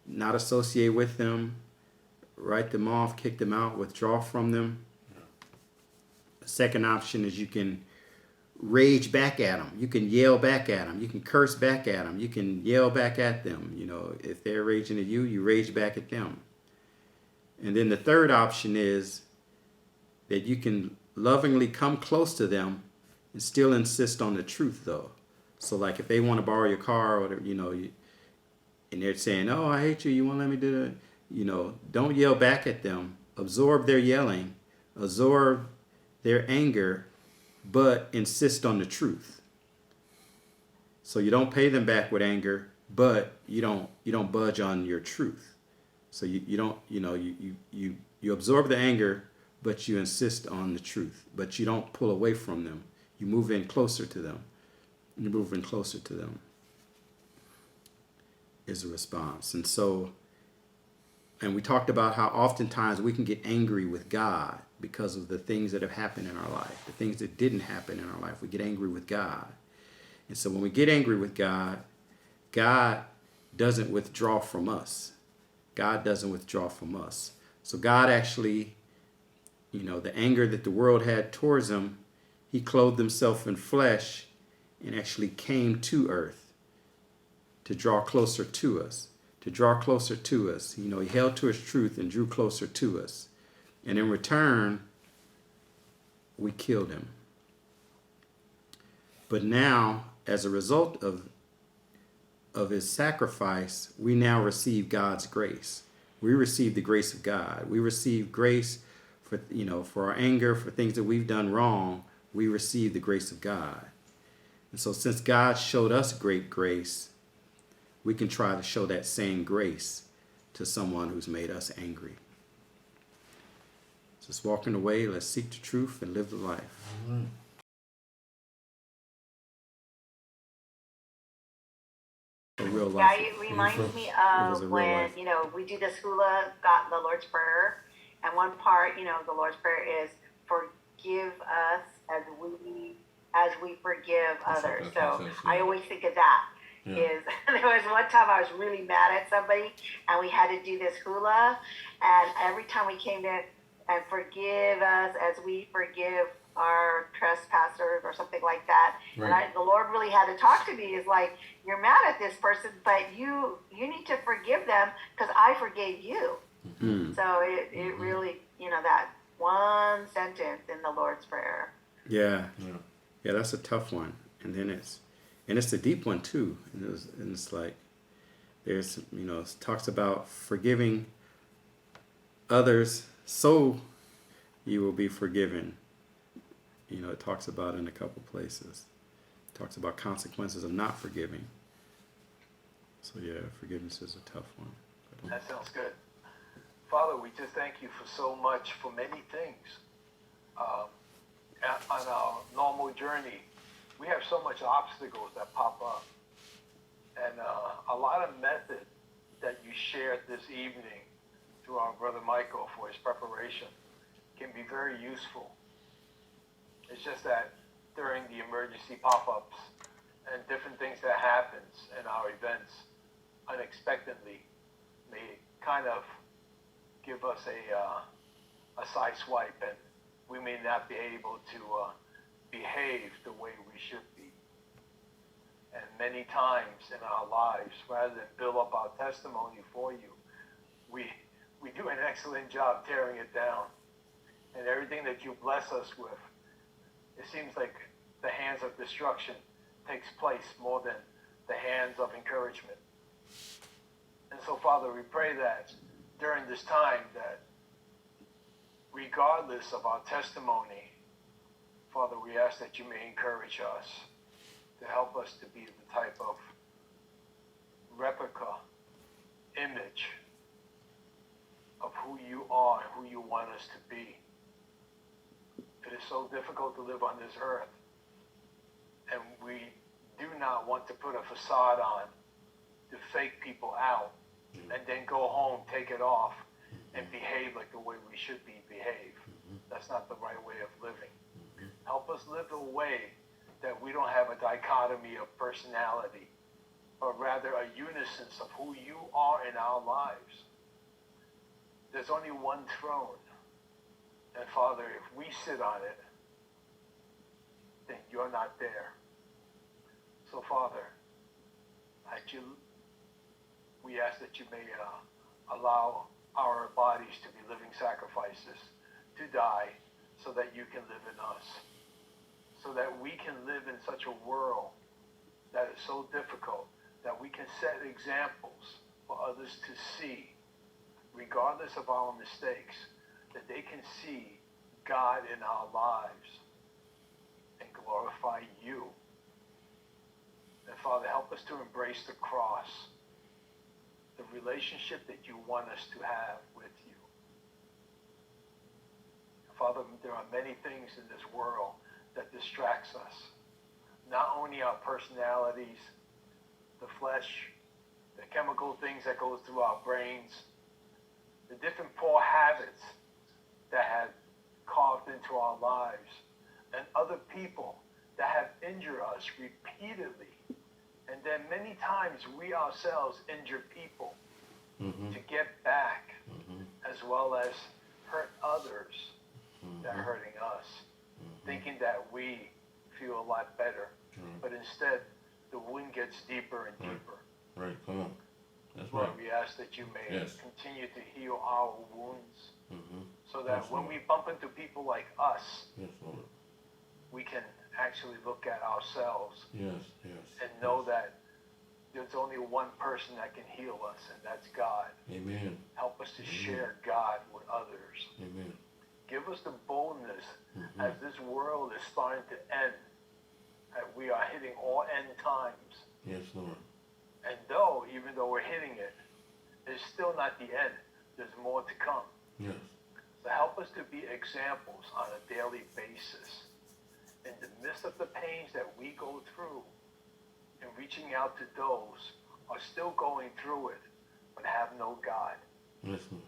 not associate with them, write them off, kick them out, withdraw from them. The second option is you can rage back at them. You can yell back at them. You can curse back at them. You can yell back at them. If they're raging at you, you rage back at them. And then the third option is that you can lovingly come close to them and still insist on the truth, though. So, like, if they want to borrow your car or whatever, and they're saying, "Oh, I hate you. You won't let me do that." Don't yell back at them. Absorb their yelling. Absorb their anger, but insist on the truth. So you don't pay them back with anger, but you don't budge on your truth. So you don't, you absorb the anger, but you insist on the truth. But you don't pull away from them. You move in closer to them. You move in closer to them is a response. And we talked about how oftentimes we can get angry with God because of the things that have happened in our life, the things that didn't happen in our life. We get angry with God. And so when we get angry with God, God doesn't withdraw from us. God doesn't withdraw from us. So God actually, the anger that the world had towards him, he clothed himself in flesh and actually came to earth to draw closer to us. To draw closer to us. He held to his truth and drew closer to us. And in return, we killed him. But now, as a result of his sacrifice, we now receive God's grace. We receive the grace of God. We receive grace for our anger, for things that we've done wrong. We receive the grace of God. And so since God showed us great grace, we can try to show that same grace to someone who's made us angry. Just walking away, let's seek the truth and live the life. Mm-hmm. Real life. Yeah, it reminds me of when, we do this hula, got the Lord's Prayer, and one part, the Lord's Prayer is forgive us as we forgive others. So I always think of that. Yeah. There was one time I was really mad at somebody, and we had to do this hula, and every time we came to and forgive us as we forgive our trespassers or something like that. Right. And the Lord really had to talk to me. Is like, you're mad at this person, but you need to forgive them because I forgave you. Mm-hmm. So it really, that one sentence in the Lord's Prayer. Yeah, that's a tough one. And then it's a deep one too. And it's like, there's, it talks about forgiving others so you will be forgiven. It talks about in a couple places. It talks about consequences of not forgiving. So forgiveness is a tough one. That sounds good. Father, we just thank you for so much, for many things. On our normal journey, we have so much obstacles that pop up. And a lot of methods that you shared this evening through our brother Michael for his preparation can be very useful. It's just that during the emergency pop-ups and different things that happens in our events unexpectedly may kind of give us a side swipe, and we may not be able to behave the way we should be. And many times in our lives, rather than build up our testimony for you, we do an excellent job tearing it down. And everything that you bless us with, it seems like the hands of destruction takes place more than the hands of encouragement. And so, Father, we pray that during this time that regardless of our testimony, Father, we ask that you may encourage us to help us to be the type of replica, image of who you are and who you want us to be. It is so difficult to live on this earth, and we do not want to put a facade on to fake people out and then go home, take it off, and behave like the way we should behave. That's not the right way of living. Help us live a way that we don't have a dichotomy of personality, but rather a unison of who you are in our lives. There's only one throne. And Father, if we sit on it, then you're not there. So Father, we ask that you may allow our bodies to be living sacrifices, to die, so that you can live in us. So that we can live in such a world that is so difficult, that we can set examples for others to see, regardless of our mistakes, that they can see God in our lives and glorify you. And Father, help us to embrace the cross, the relationship that you want us to have with you. Father, there are many things in this world that distracts us. Not only our personalities, the flesh, the chemical things that goes through our brains, the different poor habits that have carved into our lives, and other people that have injured us repeatedly. And then many times we ourselves injure people to get back, as well as hurt others that are hurting us, thinking that we feel a lot better. But instead, the wound gets deeper and deeper. Right, come on. That's Lord, right. we ask that you may Yes. continue to heal our wounds, so that Yes, when Lord. we bump into people like us, Yes, Lord. we can actually look at ourselves Yes, yes. and know that there's only one person that can heal us, and that's God. Amen. Help us to share God with others. Amen. Give us the boldness as this world is starting to end, that we are hitting all end times. Yes, Lord. And even though we're hitting it, it's still not the end. There's more to come. Yes. So help us to be examples on a daily basis in the midst of the pains that we go through, and reaching out to those who are still going through it but have no God. Yes, Lord.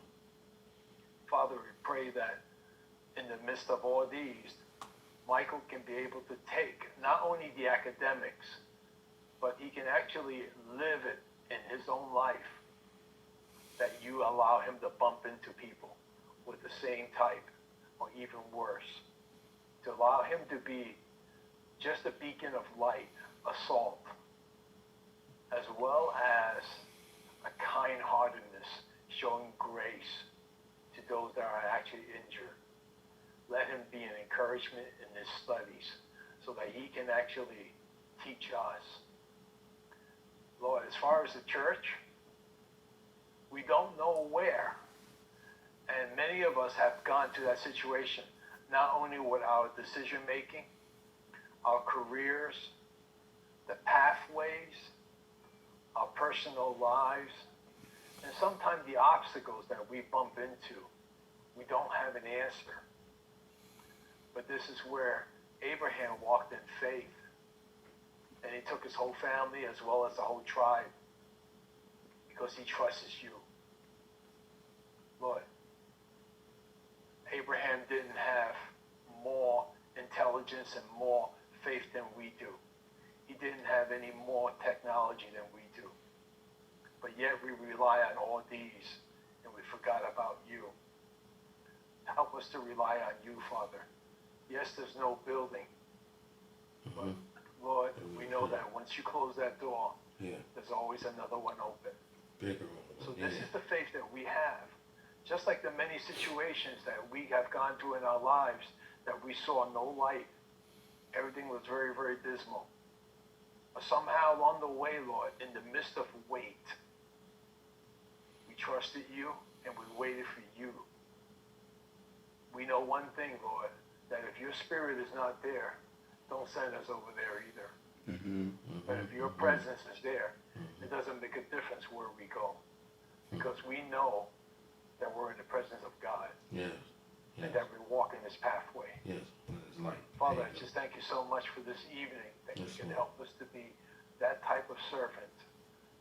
Father, we pray that in the midst of all these, Michael can be able to take not only the academics, but he can actually live it in his own life, that you allow him to bump into people with the same type or even worse, to allow him to be just a beacon of light, a salt, as well as a kind-heartedness, showing grace to those that are actually injured. Let him be an encouragement in his studies so that he can actually teach us. Lord, as far as the church, we don't know where. And many of us have gone to that situation, not only with our decision making, our careers, the pathways, our personal lives, and sometimes the obstacles that we bump into. We don't have an answer. But this is where Abraham walked in faith, and he took his whole family as well as the whole tribe, because he trusts you. Lord, Abraham didn't have more intelligence and more faith than we do. He didn't have any more technology than we do. But yet we rely on all these, and we forgot about you. Help us to rely on you, Father. Yes, there's no building, but Lord, We know that once you close that door, Yeah. there's always another one open. Bigger one. So this is the faith that we have. Just like the many situations that we have gone through in our lives that we saw no light. Everything was very, very dismal. But somehow along the way, Lord, in the midst of wait, we trusted you and we waited for you. We know one thing, Lord, that if your spirit is not there, don't send us over there either. But if your presence is there, it doesn't make a difference where we go. Because we know that we're in the presence of God. Yes. And that we walk in this pathway. Yes. It's like, Father, I just thank you so much for this evening, that you can help us to be that type of servant,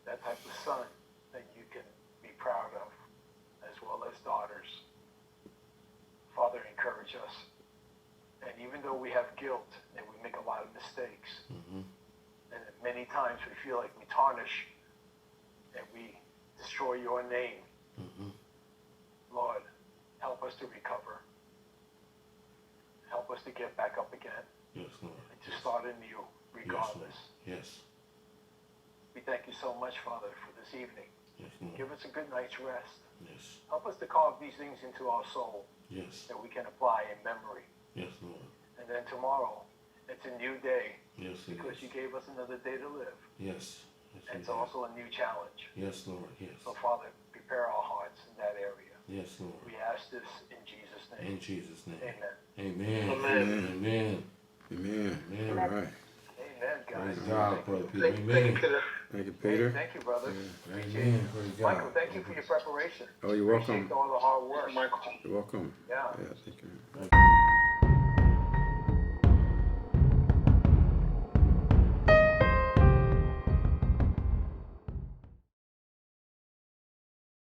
that type of son that you can be proud of, as well as daughters. Father, encourage us. And even though we have guilt and we make a lot of mistakes, and many times we feel like we tarnish and we destroy your name, Lord, help us to recover. Help us to get back up again. yes, Lord. And to start anew, regardless. Yes. We thank you so much, Father, for this evening. Yes, Lord. Give us a good night's rest. Yes. Help us to carve these things into our soul Yes. that we can apply in memory. Yes, Lord. And then tomorrow, it's a new day Yes, it because is. you gave us another day to live. Yes. Yes, And you it's did. also a new challenge. Yes, Lord. Yes. So, Father, prepare our hearts in that area. Yes, Lord. We ask this in Jesus' name. In Jesus' name. Amen. Amen. Amen. Amen. Amen. Amen. All right. Amen, guys. Praise God, brother Peter. Thank you, Amen. Peter. Thank you, Peter. Thank you, brother. Amen. Praise God. Michael, thank you for your preparation. Oh, you're welcome. Appreciate all the hard work. Michael. You're welcome. Yeah. Yeah, thank you.